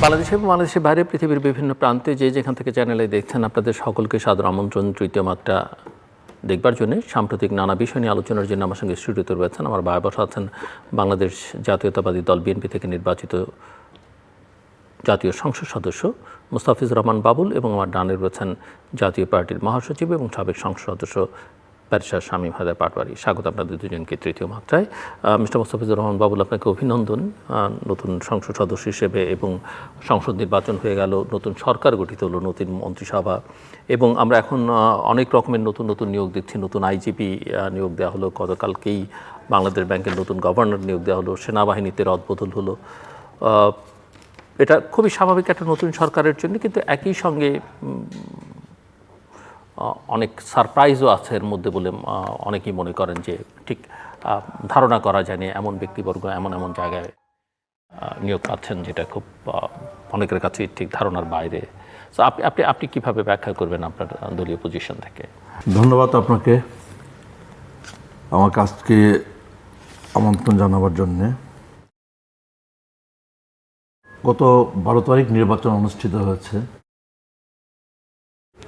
বাংলাদেশে এবং বাংলাদেশের বাইরে পৃথিবীর বিভিন্ন প্রান্তে যে যেখান থেকে চ্যানেলে দেখছেন আপনাদের সকলকে সাদর আমন্ত্রণ তৃতীয় মাত্রা দেখবার জন্য। সাম্প্রতিক নানা বিষয় নিয়ে আলোচনার জন্য আমার সঙ্গে স্টুডিওতে রয়েছেন আমার ভাই বসা আছেন বাংলাদেশ জাতীয়তাবাদী দল বিএনপি থেকে নির্বাচিত জাতীয় সংসদ সদস্য মুস্তাফিজুর রহমান বাবুল এবং আমার ডানে রয়েছেন জাতীয় পার্টির মহাসচিব এবং সাবেক সংসদ সদস্য ব্যারিস্টার শামীম হায়দার পাটোয়ারি। স্বাগত আপনাদের দুজনকে তৃতীয় মাত্রায়। মিস্টার মুস্তাফিজুর রহমান বাবুল, আপনাকে অভিনন্দন নতুন সংসদ সদস্য হিসেবে, এবং সংসদ নির্বাচন হয়ে গেল, নতুন সরকার গঠিত হলো, নতুন মন্ত্রিসভা, এবং আমরা এখন অনেক রকমের নতুন নতুন নিয়োগ দিচ্ছি। নতুন আইজিপি নিয়োগ দেওয়া হলো, গতকালকেই বাংলাদেশ ব্যাংকের নতুন গভর্নর নিয়োগ দেওয়া হলো, সেনাবাহিনীতে রদবদল হলো। এটা খুবই স্বাভাবিক একটা নতুন সরকারের জন্য, কিন্তু একই সঙ্গে অনেক সারপ্রাইজও আছে এর মধ্যে বলে অনেকেই মনে করেন যে ঠিক ধারণা করা যায়নি এমন ব্যক্তিবর্গ এমন এমন জায়গায় নিয়োগ পাচ্ছেন যেটা খুব অনেকের কাছে ঠিক ধারণার বাইরে। তো আপনি কীভাবে ব্যাখ্যা করবেন আপনার দলীয় পজিশন থেকে? ধন্যবাদ আপনাকে আমার কাজকে আমন্ত্রণ জানাবার জন্যে। গত 12 তারিখ নির্বাচন অনুষ্ঠিত হয়েছে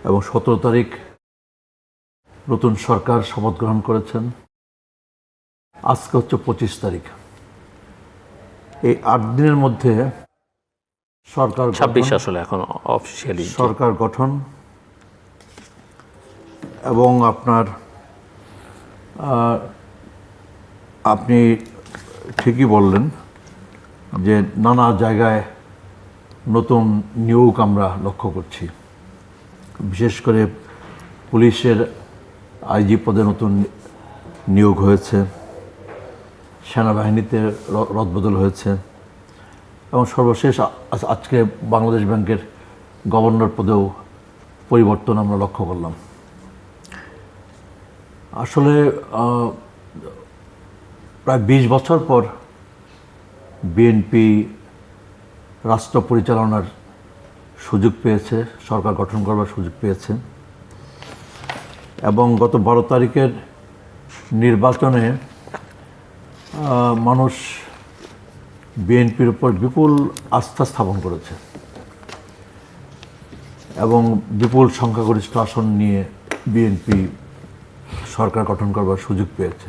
এবং 17 তারিখ নতুন সরকার শপথ গ্রহণ করেছেন। আজকে হচ্ছে 25 তারিখ। এই 8 দিনের মধ্যে সরকার 26 আসলে এখন অফিসিয়ালি সরকার গঠন এবং আপনি ঠিকই বললেন যে নানা জায়গায় নতুন নিয়োগ আমরা লক্ষ্য করছি। বিশেষ করে পুলিশের আইজি পদে নতুন নিয়োগ হয়েছে, সেনাবাহিনীতে রদবদল হয়েছে এবং সর্বশেষ আজকে বাংলাদেশ ব্যাংকের গভর্নর পদেও পরিবর্তন আমরা লক্ষ্য করলাম। আসলে প্রায় 20 বছর পর বিএনপি রাষ্ট্র পরিচালনার সুযোগ পেয়েছে, সরকার গঠন করবার সুযোগ পেয়েছে এবং গত 12 তারিখের নির্বাচনে মানুষ বিএনপির উপর বিপুল আস্থা স্থাপন করেছে এবং বিপুল সংখ্যাগরিষ্ঠ আসন নিয়ে বিএনপি সরকার গঠন করবার সুযোগ পেয়েছে।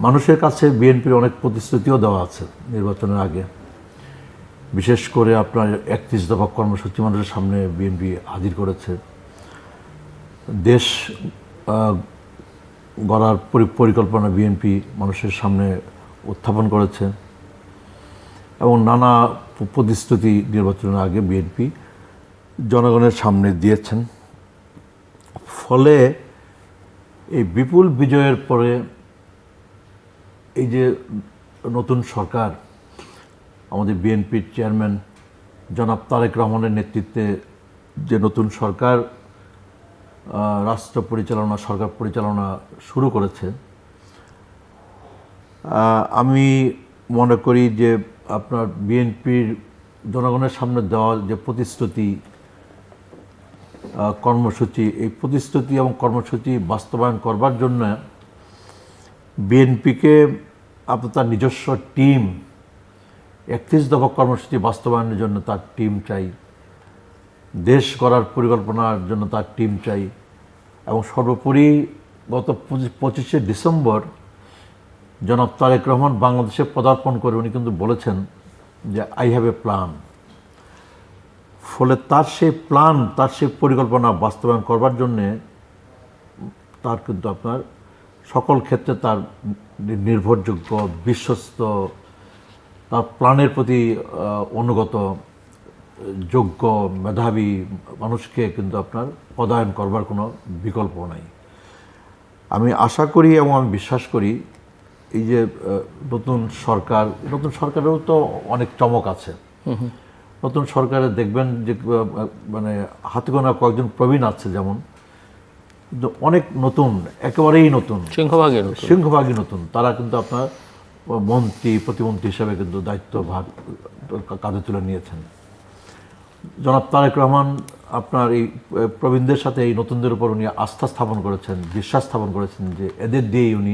মানুষের কাছে বিএনপির অনেক প্রতিশ্রুতিও দেওয়া আছে নির্বাচনের আগে। বিশেষ করে আপনার 31 দফা কর্মসূচি মানুষের সামনে বিএনপি হাজির করেছে। দেশ গড়ার পরিকল্পনা বিএনপি মানুষের সামনে উত্থাপন করেছে এবং নানা প্রতিশ্রুতি নির্বাচনের আগে বিএনপি জনগণের সামনে দিয়েছেন। ফলে এই বিপুল বিজয়ের পরে এই যে নতুন সরকার, আমাদের বিএনপির চেয়ারম্যান জনাব তারেক রহমানের নেতৃত্বে যে নতুন সরকার রাষ্ট্র পরিচালনা, সরকার পরিচালনা শুরু করেছে, আমি মনে করি যে আপনার বিএনপির জনগণের সামনে দেওয়া যে প্রতিশ্রুতি, কর্মসূচি, এই প্রতিশ্রুতি এবং কর্মসূচি বাস্তবায়ন করবার জন্য বিএনপিকে আপনার তার নিজস্ব টিম, 31 দফা কর্মসূচি বাস্তবায়নের জন্য তার টিম চাই, দেশ গড়ার পরিকল্পনার জন্য তার টিম চাই এবং সর্বোপরি গত 25শে ডিসেম্বর জনাব তারেক রহমান বাংলাদেশে পদার্পণ করে উনি কিন্তু বলেছেন যে আই হ্যাভ এ প্ল্যান। ফলে তার সেই প্ল্যান, তার সেই পরিকল্পনা বাস্তবায়ন করবার জন্যে তার কিন্তু আপনার সকল ক্ষেত্রে তার নির্ভরযোগ্য, বিশ্বস্ত, তার প্ল্যানের প্রতি অনুগত, যোগ্য, মেধাবী মানুষকে কিন্তু আপনার পদায়ন করবার কোনো বিকল্প নাই। আমি আশা করি এবং আমি বিশ্বাস করি এই যে নতুন সরকারেও তো অনেক চমক আছে। নতুন সরকারে দেখবেন যে মানে হাতে গোনা কয়েকজন প্রবীণ আছে, যেমন কিন্তু অনেক নতুন, একেবারেই নতুন, সিংহভাগই নতুন। তারা কিন্তু আপনার মন্ত্রী, প্রতিমন্ত্রী হিসেবে কিন্তু দায়িত্বভার কাঁধে তুলে নিয়েছেন। জনাব তারেক রহমান আপনার এই প্রবীণদের সাথে এই নতুনদের উপর উনি আস্থা স্থাপন করেছেন, বিশ্বাস স্থাপন করেছেন যে এদের দিয়েই উনি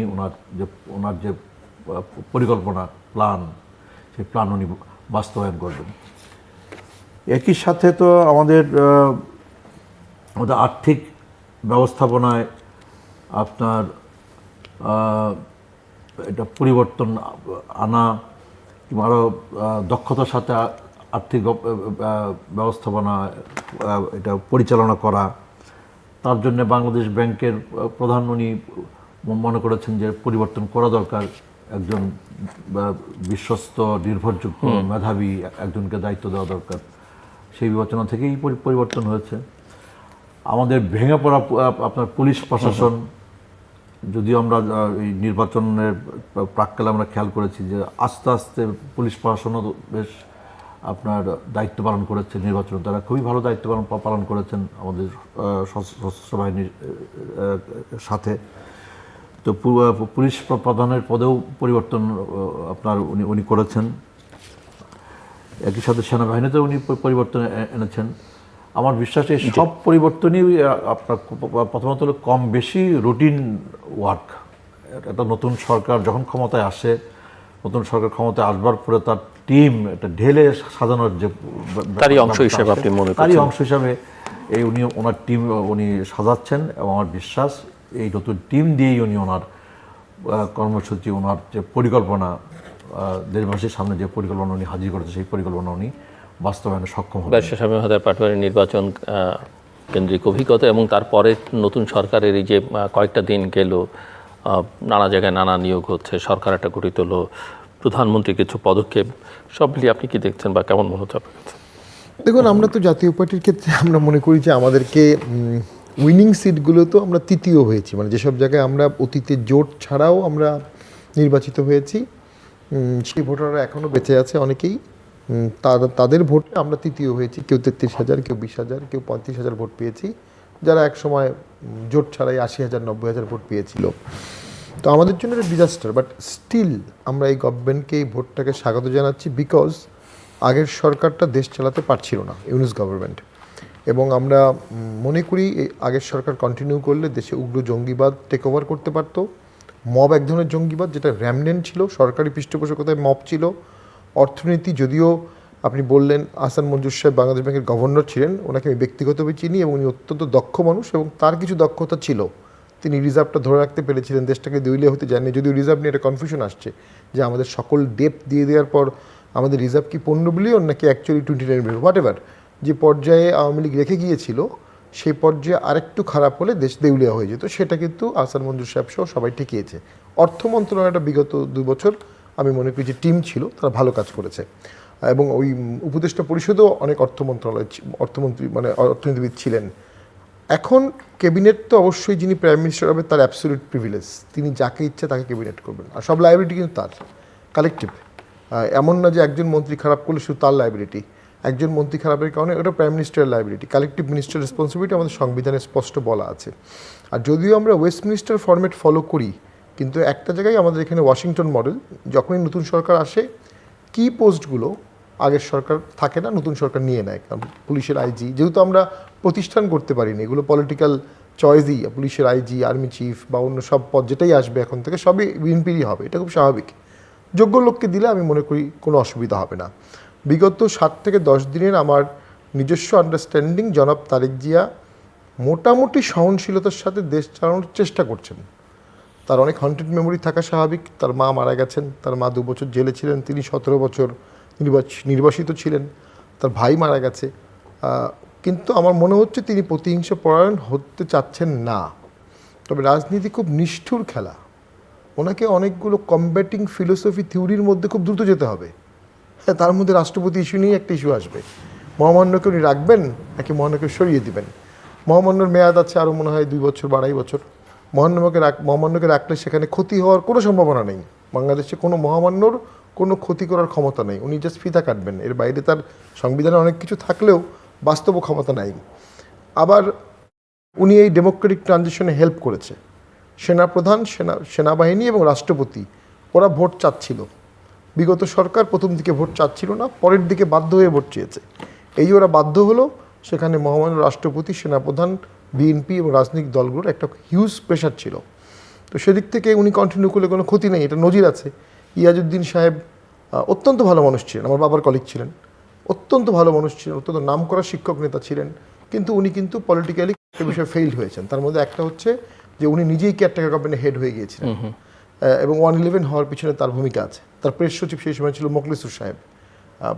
ওনার যে পরিকল্পনা, প্ল্যান, সেই প্ল্যান উনি বাস্তবায়ন করবেন। একই সাথে তো আমাদের আর্থিক ব্যবস্থাপনায় আপনার এটা পরিবর্তন আনা কিংবা আরও দক্ষতার সাথে আর্থিক ব্যবস্থাপনা এটা পরিচালনা করা, তার জন্য বাংলাদেশ ব্যাংকের প্রধান উনি মনে করেছেন যে পরিবর্তন করা দরকার, একজন বিশ্বস্ত নির্ভরযোগ্য মেধাবী একজনকে দায়িত্ব দেওয়া দরকার। সেই বিবেচনা থেকেই পরিবর্তন হয়েছে। আমাদের ভেঙে পড়া আপনার পুলিশ প্রশাসন, যদিও আমরা এই নির্বাচনের প্রাক্কালে আমরা খেয়াল করেছি যে আস্তে আস্তে পুলিশ প্রশাসনও বেশ আপনার দায়িত্ব পালন করেছে নির্বাচনে, তারা খুবই ভালো দায়িত্ব পালন করেছেন আমাদের সশস্ত্র বাহিনীর সাথে। তো পুলিশ প্রধানের পদেও পরিবর্তন আপনার উনি করেছেন। একই সাথে সেনাবাহিনীতেও উনি পরিবর্তন এনেছেন। আমার বিশ্বাস এই সব পরিবর্তনই আপনার প্রথমত হলো কম বেশি রুটিন ওয়ার্ক। একটা নতুন সরকার যখন ক্ষমতায় আসে, নতুন সরকার ক্ষমতায় আসবার পরে তার টিম এটা ঢেলে সাজানোর যে তারই অংশ হিসেবে আপনি মনে করেন? তারই অংশ হিসাবে এই ওনার টিম উনি সাজাচ্ছেন, এবং আমার বিশ্বাস এই নতুন টিম দিয়েই উনি ওনার কর্মসূচি, ওনার যে পরিকল্পনা, দেশবাসীর সামনে যে পরিকল্পনা উনি হাজির করেছে, সেই পরিকল্পনা উনি বাস্তবায়নে সক্ষম হবে। ব্যারিস্টার শামীম ওয়াহাদের পাটোয়ারির নির্বাচন কেন্দ্রিক অভিজ্ঞতা এবং তারপরে নতুন সরকারের এই যে কয়েকটা দিন গেল, নানা জায়গায় নানা নিয়োগ হচ্ছে, সরকার একটা গঠিত হলো, প্রধানমন্ত্রী কিছু পদক্ষেপ, সব মিলিয়ে আপনি কি দেখছেন বা কেমন মনে হচ্ছে আপনার কাছে? দেখুন, আমরা তো জাতীয় পার্টির ক্ষেত্রে আমরা মনে করি যে আমাদেরকে উইনিং সিটগুলো তো আমরা তৃতীয় হয়েছি, মানে যেসব জায়গায় আমরা অতীতে জোট ছাড়াও আমরা নির্বাচিত হয়েছি, সেই ভোটাররা এখনও বেঁচে আছে অনেকেই, তাদের ভোটে আমরা তৃতীয় হয়েছি। কেউ 33,000, কেউ 20,000, কেউ 35,000 ভোট পেয়েছি, যারা এক সময় জোট ছাড়াই 80,000, 90,000 ভোট পেয়েছিল। তো আমাদের জন্য এটা ডিজাস্টার, বাট স্টিল আমরা এই গভর্নমেন্টকে, এই ভোটটাকে স্বাগত জানাচ্ছি, বিকজ আগের সরকারটা দেশ চালাতে পারছিল না, ইউনুস গভর্নমেন্ট। এবং আমরা মনে করি এই আগের সরকার কন্টিনিউ করলে দেশে উগ্র জঙ্গিবাদ টেক ওভার করতে পারত। মব এক ধরনের জঙ্গিবাদ, যেটা র্যামনেন্ট ছিল, সরকারি পৃষ্ঠপোষকতায় মব ছিল। অর্থনীতি, যদিও আপনি বললেন আহসান মঞ্জুর সাহেব বাংলাদেশ ব্যাংকের গভর্নর ছিলেন, ওনাকে আমি ব্যক্তিগতভাবে চিনি এবং উনি অত্যন্ত দক্ষ মানুষ, এবং তার কিছু দক্ষতা ছিল, তিনি রিজার্ভটা ধরে রাখতে পেরেছিলেন, দেশটাকে দেউলিয়া হতে যাননি। যদিও রিজার্ভ নিয়ে একটা কনফিউশন আসছে যে আমাদের সকল ডেপ্ট দিয়ে দেওয়ার পর আমাদের রিজার্ভ কি 15 বিলিয়ন নাকি অ্যাকচুয়ালি 29 বিলিয়ন, হোয়াট এভার, যে পর্যায়ে আওয়ামী লীগ রেখে গিয়েছিল সেই পর্যায়ে আরেকটু খারাপ হলে দেশ দেউলিয়া হয়ে যেত, সেটা কিন্তু আহসান মঞ্জুর সাহেব সহ সবাই ঠেকিয়েছে। অর্থ মন্ত্রণালয়টা বিগত 2 বছর আমি মনে করি যে টিম ছিল, তারা ভালো কাজ করেছে, এবং ওই উপদেষ্টা পরিষদেও অনেক অর্থমন্ত্রী মানে অর্থনীতিবিদ ছিলেন। এখন ক্যাবিনেট তো অবশ্যই যিনি প্রাইম মিনিস্টার হবে তার অ্যাবসলিউট প্রিভিলেজ, তিনি যাকে ইচ্ছে তাকে ক্যাবিনেট করবেন, আর সব লায়াবিলিটি কিন্তু তার কালেকটিভ। এমন না যে একজন মন্ত্রী খারাপ করলে শুধু তার লায়াবিলিটি, একজন মন্ত্রী খারাপের কারণে ওটা প্রাইম মিনিস্টারের লায়াবিলিটি। কালেকটিভ মিনিস্টার রেসপন্সিবিলিটি আমাদের সংবিধানে স্পষ্ট বলা আছে। আর যদিও আমরা ওয়েস্টমিনিস্টার ফরম্যাট ফলো করি, কিন্তু একটা জায়গায় আমাদের এখানে ওয়াশিংটন মডেল, যখনই নতুন সরকার আসে কি পোস্টগুলো আগের সরকার থাকে না, নতুন সরকার নিয়ে নেয়। কারণ পুলিশের আইজি, যেহেতু আমরা প্রতিষ্ঠান করতে পারিনি, এগুলো পলিটিক্যাল চয়েসই, পুলিশের আইজি, আর্মি চিফ বা অন্য সব পদ যেটাই আসবে এখন থেকে সবই বিএনপিরই হবে, এটা খুব স্বাভাবিক। যোগ্য লোককে দিলে আমি মনে করি কোনো অসুবিধা হবে না। বিগত 7 থেকে 10 দিনের আমার নিজস্ব আন্ডারস্ট্যান্ডিং, জনাব তারেক জিয়া মোটামুটি সহনশীলতার সাথে দেশ চালানোর চেষ্টা করছেন। তার অনেক হন্টেড মেমোরি থাকা স্বাভাবিক, তার মা মারা গেছেন, তার মা 2 বছর জেলে ছিলেন, তিনি 17 বছর নির্বাসিত ছিলেন, তার ভাই মারা গেছে, কিন্তু আমার মনে হচ্ছে তিনি প্রতিহিংসা পরায়ণ হতে চাচ্ছেন না। তবে রাজনীতি খুব নিষ্ঠুর খেলা, ওনাকে অনেকগুলো কম্ব্যাটিং ফিলোসফি থিওরির মধ্যে খুব দ্রুত যেতে হবে। হ্যাঁ, তার মধ্যে রাষ্ট্রপতি ইস্যু নিয়ে একটা ইস্যু আসবে, মহামান্যকে উনি রাখবেন নাকি মহামান্যকে সরিয়ে দিবেন। মহামান্যর মেয়াদ আছে আরও মনে হয় 2 বছর বা 2.5 বছর। মহামান্যকে রাখলে সেখানে ক্ষতি হওয়ার কোনো সম্ভাবনা নেই, বাংলাদেশে কোনো মহামান্যর কোনো ক্ষতি করার ক্ষমতা নেই, উনি জাস্ট ফিতা কাটবেন, এর বাইরে তার সংবিধানে অনেক কিছু থাকলেও বাস্তব ক্ষমতা নাই। আবার উনি এই ডেমোক্রেটিক ট্রানজিশনে হেল্প করেছে, সেনাপ্রধান, সেনাবাহিনী এবং রাষ্ট্রপতি ওরা ভোট চাচ্ছিল। বিগত সরকার প্রথম দিকে ভোট চাচ্ছিল না, পরের দিকে বাধ্য হয়ে ভোট চেয়েছে। এই ওরা বাধ্য হলো, সেখানে মহামান্য রাষ্ট্রপতি, সেনাপ্রধান, বিএনপি এবং রাজনৈতিক দলগুলোর একটা হিউজ প্রেশার ছিল। তো সেদিক থেকে উনি কন্টিনিউ করলে কোনো ক্ষতি নেই, এটা নজির আছে। ইয়াজউদ্দিন সাহেব অত্যন্ত ভালো মানুষ ছিলেন, আমার বাবার কলিগ ছিলেন, অত্যন্ত ভালো মানুষ ছিলেন, অত্যন্ত নামকরা শিক্ষক নেতা ছিলেন, কিন্তু উনি কিন্তু পলিটিক্যালি একটা বিষয়ে ফেইল হয়েছেন। তার মধ্যে একটা হচ্ছে যে উনি নিজেই কেয়ারটেকার গভর্নমেন্টের হেড হয়ে গিয়েছিলেন, এবং 1/11 হওয়ার পিছনে তার ভূমিকা আছে। তার প্রেস সচিব সেই সময় ছিল মোখলেসুর সাহেব।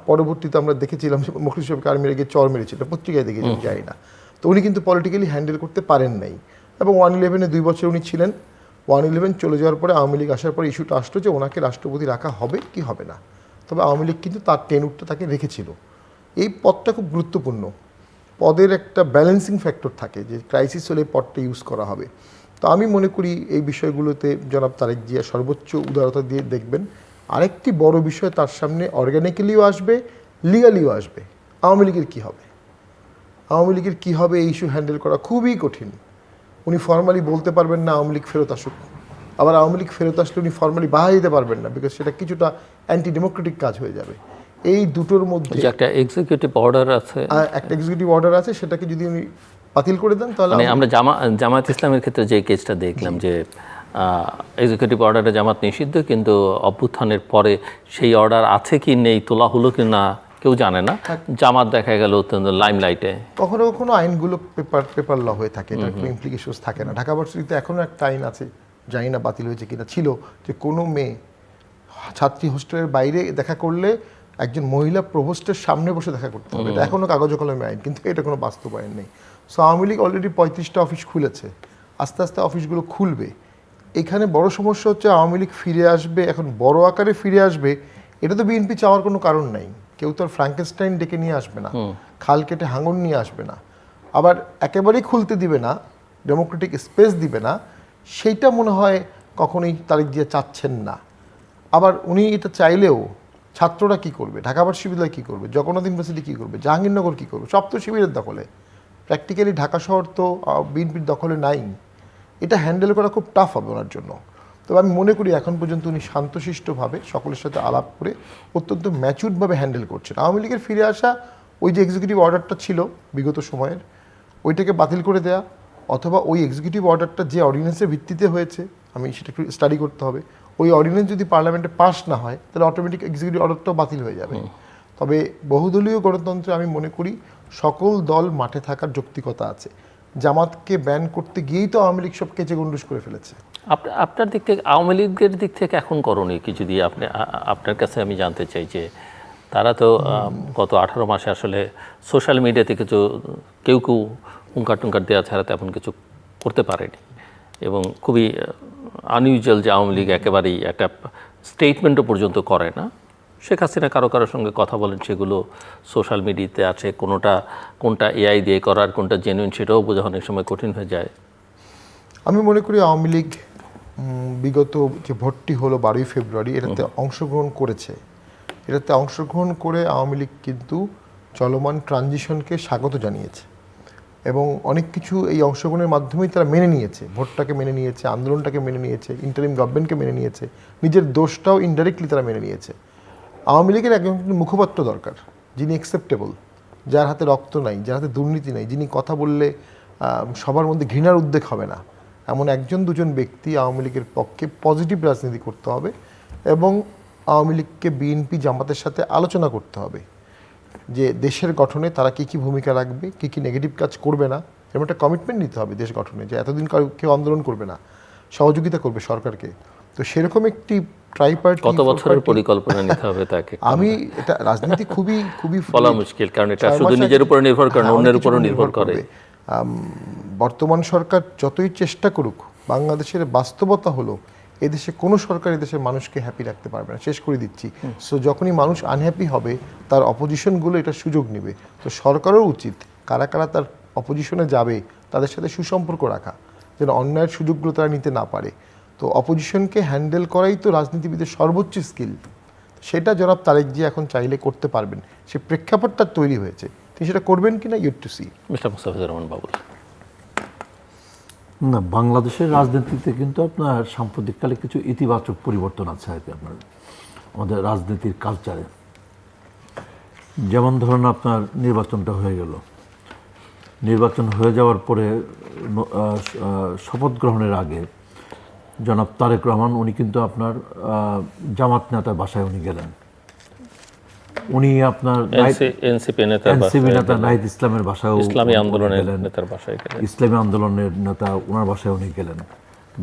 পরবর্তীতে আমরা দেখেছিলাম যে মোখলেসুর সাহেবকে আর্মিরা গিয়ে চর মেরেছিল, পত্রিকায় দেখেছি, যাই না। তো উনি কিন্তু পলিটিক্যালি হ্যান্ডেল করতে পারেন নাই, এবং 1/11-এ 2 বছর উনি ছিলেন। 1/11 চলে যাওয়ার পরে আওয়ামী লীগ আসার পরে ইস্যুটা আসলো যে ওনাকে রাষ্ট্রপতি রাখা হবে কি হবে না। তবে আওয়ামী লীগ কিন্তু তার টেনুরটা তাকে রেখেছিল। এই পদটা খুব গুরুত্বপূর্ণ, পদের একটা ব্যালেন্সিং ফ্যাক্টর থাকে যে ক্রাইসিস হলে পদটা ইউজ করা হবে। তো আমি মনে করি এই বিষয়গুলোতে জনাব তারেক জিয়া সর্বোচ্চ উদারতা দিয়ে দেখবেন। আরেকটি বড় বিষয় তার সামনে অর্গানিক্যালিও আসবে, লিগালিও আসবে। আওয়ামী লীগের কী হবে, আওয়ামী লীগের কী হবে, এই ইস্যু হ্যান্ডেল করা খুবই কঠিন। উনি ফর্মালি বলতে পারবেন না আওয়ামী লীগ ফেরত আসুক, আবার আওয়ামী লীগ ফেরত আসলে উনি ফর্মালি বাহাই দিতে পারবেন না, বিকজ সেটা কিছুটা অ্যান্টি ডেমোক্রেটিক কাজ হয়ে যাবে। এই দুটোর মধ্যে একটা এক্সিকিউটিভ অর্ডার আছে, একটা এক্সিকিউটিভ অর্ডার আছে, সেটাকে যদি উনি বাতিল করে দেন তাহলে মানে আমরা জামায়াত ইসলামের ক্ষেত্রে যে কেসটা দেখলাম যে এক্সিকিউটিভ অর্ডারে জামাত নিষিদ্ধ, কিন্তু অভ্যুত্থানের পরে সেই অর্ডার আছে কি নেই, তোলা হলো কি না কেউ জানে না। জামাত দেখা গেল অত্যন্ত লাইমলাইটে। কখনো কখনো আইনগুলো পেপার ল হয়ে থাকে, এটার কোনো ইমপ্লিকেশনস থাকে না। ঢাকা ভার্সিটিতে এখনও একটা আইন আছে, জানি না বাতিল হয়েছে কিনা, ছিল যে কোনো মেয়ে ছাত্রী হোস্টেলের বাইরে দেখা করলে একজন মহিলা প্রভোস্টের সামনে বসে দেখা করতে হবে। এটা এখনও কাগজ কলমে আইন, কিন্তু এটা কোনো বাস্তবায়ন নেই। সো আওয়ামী লীগ অলরেডি 35টা অফিস খুলেছে, আস্তে আস্তে অফিসগুলো খুলবে। এখানে বড় সমস্যা হচ্ছে আওয়ামী লীগ ফিরে আসবে, এখন বড় আকারে ফিরে আসবে, এটা তো বিএনপি চাওয়ার কোনো কারণ নাই। কেউ তো আর ফ্রাঙ্কেনস্টাইন ডেকে নিয়ে আসবে না, খাল কেটে হাঙর নিয়ে আসবে না, আবার একেবারেই খুলতে দিবে না, ডেমোক্রেটিক স্পেস দিবে না, সেইটা মনে হয় কখনোই তারেক জিয়া চাচ্ছেন না। আবার উনি এটা চাইলেও ছাত্ররা কি করবে, ঢাকা বিশ্ববিদ্যালয় কী করবে, জগন্নাথ ইউনিভার্সিটি কী করবে, জাহাঙ্গীরনগর কী করবে, সব তো শিবিরের দখলে। প্র্যাকটিক্যালি ঢাকা শহর তো বিএনপির দখলে নাই। এটা হ্যান্ডেল করা খুব টাফ হবে ওনার জন্য। তবে আমি মনে করি এখন পর্যন্ত উনি শান্তশিষ্টভাবে সকলের সাথে আলাপ করে অত্যন্ত ম্যাচুরডভাবে হ্যান্ডেল করছেন। আওয়ামী লীগের ফিরে আসা, ওই যে এক্সিকিউটিভ অর্ডারটা ছিল বিগত সময়ের, ওইটাকে বাতিল করে দেয়া, অথবা ওই এক্সিকিউটিভ অর্ডারটা যে অর্ডিন্যান্সের ভিত্তিতে হয়েছে, আমি সেটা একটু স্টাডি করতে হবে, ওই অর্ডিন্যান্স যদি পার্লামেন্টে পাস না হয় তাহলে অটোমেটিক এক্সিকিউটিভ অর্ডারটাও বাতিল হয়ে যাবে। তবে বহুদলীয় গণতন্ত্রে আমি মনে করি সকল দল মাঠে থাকার যৌক্তিকতা আছে। জামাতকে ব্যান করতে গিয়েই তো আওয়ামী লীগ সব কেচে গন্ডুস করে ফেলেছে। আপনার দিক থেকে, আওয়ামী লীগের দিক থেকে এখন করণীয় কি, যদি আপনার কাছে আমি জানতে চাই যে তারা তো গত 18 মাসে আসলে সোশ্যাল মিডিয়াতে কেউ হুঙ্কার টুঙ্কার দেওয়া ছাড়া তেমন কিছু করতে পারেনি, এবং খুবই আনইউজুয়াল যে আওয়ামী লীগ একেবারেই একটা স্টেটমেন্টও পর্যন্ত করে না। শেখ হাসিনা কারোর সঙ্গে কথা বলেন, সেগুলো সোশ্যাল মিডিয়াতে আছে, কোনটা এআই দিয়ে করার, কোনটা জেনুইন সেটাও বোঝা অনেক সময় কঠিন হয়ে যায়। আমি মনে করি আওয়ামী লীগ বিগত যে ভোটটি হলো 12ই ফেব্রুয়ারি, এটাতে অংশগ্রহণ করেছে। এটাতে অংশগ্রহণ করে আওয়ামী লীগ কিন্তু চলমান ট্রানজিশনকে স্বাগত জানিয়েছে, এবং অনেক কিছু এই অংশগ্রহণের মাধ্যমেই তারা মেনে নিয়েছে। ভোটটাকে মেনে নিয়েছে, আন্দোলনটাকে মেনে নিয়েছে, ইন্টারিম গভর্নমেন্টকে মেনে নিয়েছে, নিজের দোষটাও ইনডাইরেক্টলি তারা মেনে নিয়েছে। আওয়ামী লীগের একজন মুখপাত্র দরকার, যিনি অ্যাকসেপ্টেবল, যার হাতে রক্ত নাই, যার হাতে দুর্নীতি নাই, যিনি কথা বললে সবার মধ্যে ঘৃণার উদ্বেগ হবে না, এমন একজন দুজন ব্যক্তি আওয়ামী লীগের পক্ষে পজিটিভ রাজনীতি করতে হবে, এবং আওয়ামী লীগকে বিএনপি জামাতের সাথে আলোচনা করতে হবে যে দেশের গঠনে তারা কী কী ভূমিকা রাখবে, কী কী নেগেটিভ কাজ করবে না, এরকম একটা কমিটমেন্ট নিতে হবে দেশ গঠনে, যে এতদিন কেউ আন্দোলন করবে না, সহযোগিতা করবে সরকারকে। তো সেরকম একটি ট্রাইপার্টি, কত বছরের পরিকল্পনা নিতে হবে তাকে? আমি এটা রাজনীতি খুবই বলা মুশকিল, কারণ এটা শুধু নিজের উপরে নির্ভর করে না, অন্যের উপরও নির্ভর করে। বর্তমান সরকার যতই চেষ্টা করুক, বাংলাদেশের বাস্তবতা হলো এদেশে কোনো সরকার এদেশের মানুষকে হ্যাপি রাখতে পারবে না, শেষ করে দিচ্ছি। সো যখনই মানুষ আনহ্যাপি হবে, তার অপোজিশনগুলো এটা সুযোগ নেবে। তো সরকারও উচিত কারা কারা তার অপোজিশনে যাবে তাদের সাথে সুসম্পর্ক রাখা, যেন অন্যায়ের সুযোগগুলো তারা নিতে না পারে। তো অপোজিশনকে হ্যান্ডেল করাই তো রাজনীতিবিদের সর্বোচ্চ স্কিল। সেটা জনাব তারেক জি এখন চাইলে করতে পারবেন, সে প্রেক্ষাপটটা তৈরি হয়েছে। তিনি সেটা করবেন কিনা yet to see. Mister Mostafizur Rahman Babul. না, বাংলাদেশের রাজনীতিতে কিন্তু আপনার সাম্প্রতিককালে কিছু ইতিবাচক পরিবর্তন আছে আর কি আপনার আমাদের রাজনীতির কালচারে। যেমন ধরুন আপনার নির্বাচনটা হয়ে গেল, নির্বাচন হয়ে যাওয়ার পরে শপথ গ্রহণের আগে জনাব তারেক রহমান উনি কিন্তু আপনার জামাত নেতার বাসায় উনি গেলেন, উনি আপনার এনসিপি নেতার এনসিপি বাসায় নেতা নাহিদ ইসলামের বাসায় ইসলামী আন্দোলনের নেতার বাসায় গেলেন। ইসলামী আন্দোলনের নেতা ওনার বাসায় উনি গেলেন।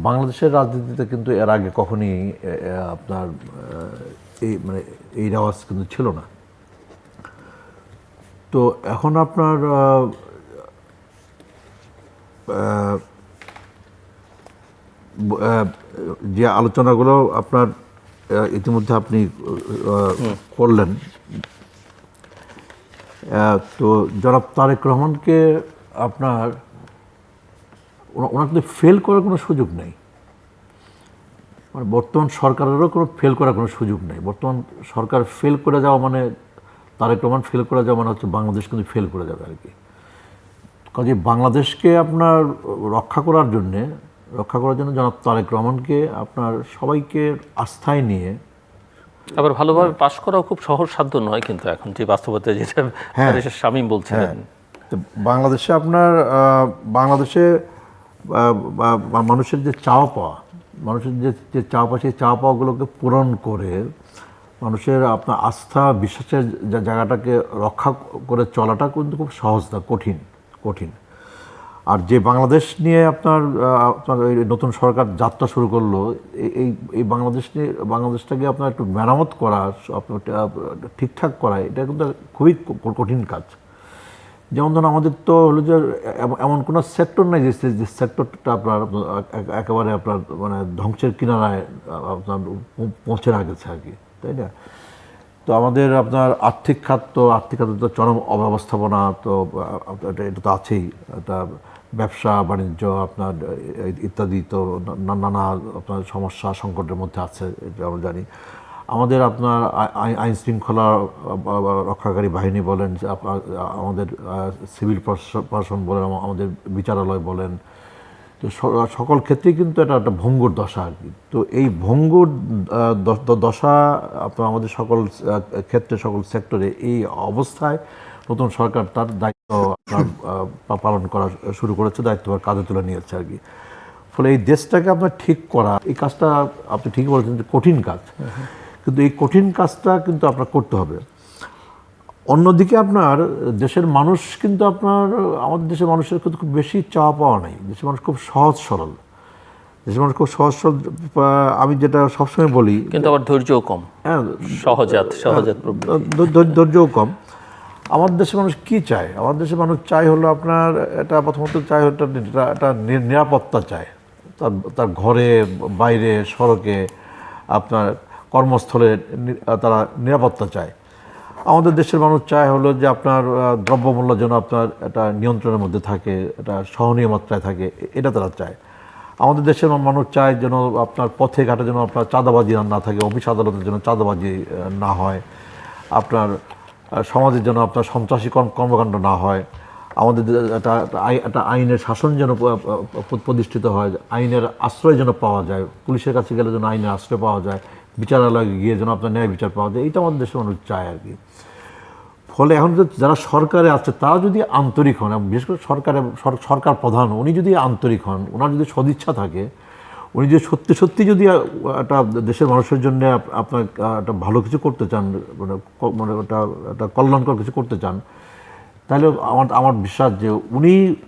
বাংলাদেশের রাজনীতিতে কিন্তু এর আগে কখনই আপনার এই মানে এই রেওয়াজ কিন্তু ছিল না। তো এখন আপনার যে আলোচনাগুলো আপনার ইতিমধ্যে আপনি করলেন, তো জনাব তারেক রহমানকে আপনার ওনার কিন্তু ফেল করার কোনো সুযোগ নেই। মানে বর্তমান সরকারেরও কোনো ফেল করার কোনো সুযোগ নেই। বর্তমান সরকার ফেল করে যাওয়া মানে তারেক রহমান ফেল করে যাওয়া মানে হচ্ছে বাংলাদেশ কিন্তু ফেল করে যাবে আর কি। কাজে বাংলাদেশকে আপনার রক্ষা করার জন্য জনাব তারেক রহমানকে আপনার সবাইকে আস্থায় নিয়ে, আবার ভালোভাবে পাশ করাও খুব সহজ সাধ্য নয় কিন্তু এখন যে বাস্তবতা, যেটা শামীম বলছিলেন। তো বাংলাদেশে আপনার বাংলাদেশে মানুষের যে চাওয়া পাওয়া, মানুষের যে চাওয়া পাওয়া, সেই চাওয়া পাওয়াগুলোকে পূরণ করে মানুষের আপনার আস্থা বিশ্বাসের জায়গাটাকে রক্ষা করে চলাটা কিন্তু খুব সহজ না, কঠিন। আর যে বাংলাদেশ নিয়ে আপনার এই নতুন সরকার যাত্রা শুরু করলো, এই বাংলাদেশটাকে আপনার একটু মেরামত করা, আপনার ঠিকঠাক করা, এটা কিন্তু খুবই কঠিন কাজ। যেমন ধরুন আমাদের তো হলো যে এমন কোনো সেক্টর নাই যে সেক্টরটা আপনার একেবারে আপনার মানে ধ্বংসের কিনারায় আপনার পৌঁছে না গেছে আর কি, তাই না? তো আমাদের আপনার আর্থিক খাত তো চরম অব্যবস্থাপনা, তো এটা তো আছেই। এটা ব্যবসা বাণিজ্য আপনার ইত্যাদি তো নানা আপনার সমস্যা সংকটের মধ্যে আছে, এটা আমরা জানি। আমাদের আপনার আইন শৃঙ্খলা রক্ষাকারী বাহিনী বলেন, আমাদের সিভিল প্রশাসন বলেন, আমাদের বিচারালয় বলেন, তো সকল ক্ষেত্রেই কিন্তু এটা একটা ভঙ্গুর দশা আর কি। তো এই ভঙ্গুর দশা আপনার আমাদের সকল ক্ষেত্রে, সকল সেক্টরে এই অবস্থায় নতুন সরকার তার দায়িত্ব পালন করা শুরু করেছে, দায়িত্বভার কাজে তুলে নিয়েছে আর কি। ফলে এই দেশটাকে আপনার ঠিক করা, এই কাজটা আপনি ঠিকই বলেছেন যে কঠিন কাজ, কিন্তু এই কঠিন কাজটা কিন্তু আপনার করতে হবে। অন্যদিকে আপনার দেশের মানুষ কিন্তু আমাদের দেশের মানুষের কিন্তু খুব বেশি চাওয়া পাওয়া নাই। দেশের মানুষ খুব সহজ সরল, আমি যেটা সবসময় বলি, কিন্তু আবার ধৈর্যও কম। হ্যাঁ, সহজাত ধৈর্যও কম। আমাদের দেশের মানুষ কি চায়? আমাদের দেশের মানুষ চায় হলো আপনার এটা প্রথমত চায় একটা নিরাপত্তা চায়, তার ঘরে, বাইরে, সড়কে, আপনার কর্মস্থলে তারা নিরাপত্তা চায়। আমাদের দেশের মানুষ চায় হলো যে আপনার দ্রব্যমূল্য যেন আপনার একটা নিয়ন্ত্রণের মধ্যে থাকে, এটা সহনীয় মাত্রায় থাকে, এটা তারা চায়। আমাদের দেশের মানুষ চায় যেন আপনার পথে ঘাটে যেন আপনার চাঁদাবাজি না থাকে, অফিস আদালতের জন্য চাঁদাবাজি না হয়, আপনার সমাজের জন্য আপনার সন্ত্রাসী কর্মকাণ্ড না হয়, আমাদের একটা আইনের শাসন যেন প্রতিষ্ঠিত হয়, আইনের আশ্রয় যেন পাওয়া যায়, পুলিশের কাছে গেলে যেন আইনের আশ্রয় পাওয়া যায়, বিচারালয়ে গিয়ে যেন আপনার ন্যায় বিচার পাওয়া যায়, এটা আমাদের দেশের মানুষ চায় আর কি। ফলে এখন যারা সরকারে আছে তারা যদি আন্তরিক হন, বিশেষ করে সরকার প্রধান উনি যদি আন্তরিক হন, ওনার যদি সদিচ্ছা থাকে, উনি যদি সত্যি যদি একটা দেশের মানুষের জন্য আপনার একটা ভালো কিছু করতে চান, মানে একটা কল্যাণকর কিছু করতে চান, তাহলে আমার বিশ্বাস যে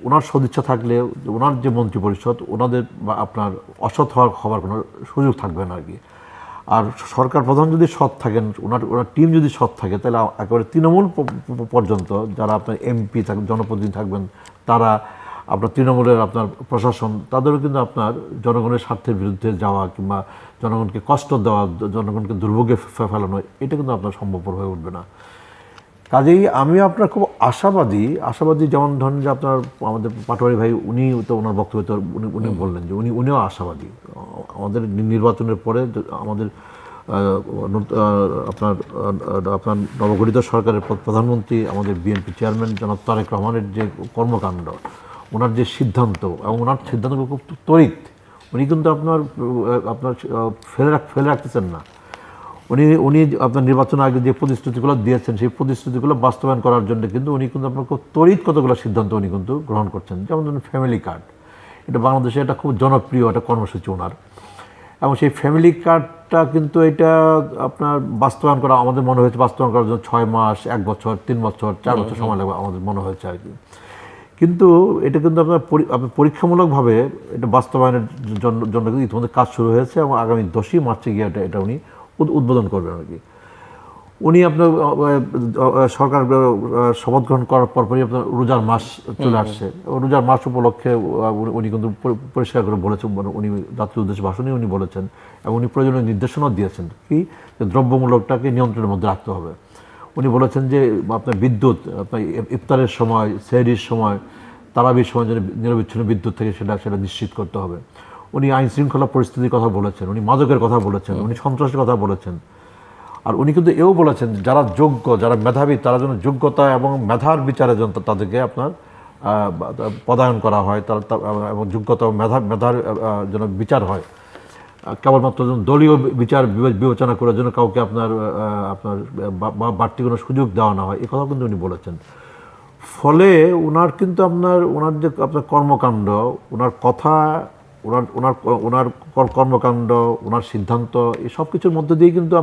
ওনার সদিচ্ছা থাকলে ওনার যে মন্ত্রিপরিষদ, ওনাদের আপনার অসৎ হওয়ার কোনো সুযোগ থাকবে না আর কি। আর সরকার প্রধান যদি সৎ থাকেন, ওনার টিম যদি সৎ থাকে, তাহলে একেবারে তৃণমূল পর্যন্ত যারা আপনার এমপি থাকবেন, জনপ্রতিনিধি থাকবেন, তারা আপনার তৃণমূলের আপনার প্রশাসন, তাদেরও কিন্তু আপনার জনগণের স্বার্থের বিরুদ্ধে যাওয়া কিংবা জনগণকে কষ্ট দেওয়া, জনগণকে দুর্ভোগে ফেলানো, এটা কিন্তু আপনার সম্ভবপর হয়ে উঠবে না। কাজেই আমি আপনার খুব আশাবাদী, যেমন ধরেন যে আপনার আমাদের পাটোয়ারি ভাই, উনি তো ওনার বক্তব্যে তো উনি বললেন যে উনিও আশাবাদী। আমাদের নির্বাচনের পরে আমাদের আপনার নবগঠিত সরকারের প্রধানমন্ত্রী, আমাদের বিএনপি চেয়ারম্যান জনাব তারেক রহমানের যে কর্মকাণ্ড, ওনার যে সিদ্ধান্ত, এবং ওনার সিদ্ধান্তগুলো খুব ত্বরিত, উনি কিন্তু আপনার ফেলে রাখতেছেন না। উনি আপনার নির্বাচনের আগে যে প্রতিশ্রুতিগুলো দিয়েছেন, সেই প্রতিশ্রুতিগুলো বাস্তবায়ন করার জন্য কিন্তু উনি কিন্তু আপনার খুব ত্বরিত কতগুলো সিদ্ধান্ত উনি কিন্তু গ্রহণ করছেন। যেমন ধরুন ফ্যামিলি কার্ড, এটা বাংলাদেশে এটা খুব জনপ্রিয় একটা কর্মসূচি ওনার। এবং সেই ফ্যামিলি কার্ডটা কিন্তু এটা আপনার বাস্তবায়ন করা আমাদের মনে হয়েছে বাস্তবায়ন করার জন্য 6 মাস, 1 বছর, 3 বছর, 4 বছর সময় লাগবে আমাদের মনে হয়েছে আর কি। কিন্তু এটা কিন্তু আপনার পরীক্ষামূলকভাবে এটা বাস্তবায়নের জন্য কিন্তু ইতিমধ্যে কাজ শুরু হয়েছে এবং আগামী 10ই মার্চে গিয়ে এটা উনি উদ্বোধন করবেন আর কি। উনি আপনার সরকার শপথ গ্রহণ করার পরপরই আপনার রোজার মাস চলে আসছে। রোজার মাস উপলক্ষে উনি কিন্তু পরিষ্কার করে বলেছেন, উনি জাতির উদ্দেশ্যে ভাষণে উনি বলেছেন এবং উনি প্রয়োজনীয় নির্দেশনাও দিয়েছেন কি যে দ্রব্যমূল্যটাকে নিয়ন্ত্রণের মধ্যে রাখতে হবে। উনি বলেছেন যে আপনার বিদ্যুৎ আপনার ইফতারের সময়, সেহরির সময়, তারাবির সময় যেন নিরবিচ্ছিন্ন বিদ্যুৎ থেকে সেটা নিশ্চিত করতে হবে। উনি আইন শৃঙ্খলা পরিস্থিতির কথা বলেছেন, উনি মাদকের কথা বলেছেন, উনি সন্ত্রাসের কথা বলেছেন। আর উনি কিন্তু এও বলেছেন যারা যোগ্য, যারা মেধাবী, তারা যেন যোগ্যতা এবং মেধার বিচারে যেন তাদেরকে আপনার পদায়ন করা হয়, তারা এবং যোগ্যতা ও মেধার যেন বিচার হয়। কেবলমাত্র যেন দলীয় বিচার বিবেচনা করার জন্য কাউকে আপনার বাড়তি কোনো সুযোগ দেওয়া না হয়, এই কথা কিন্তু উনি বলেছেন। ফলে ওনার কিন্তু ওনার যে আপনার কর্মকাণ্ড, ওনার কথা, ওনার কর্মকাণ্ড, ওনার সিদ্ধান্ত, এই সব কিছুর মধ্যে দিয়ে কিন্তু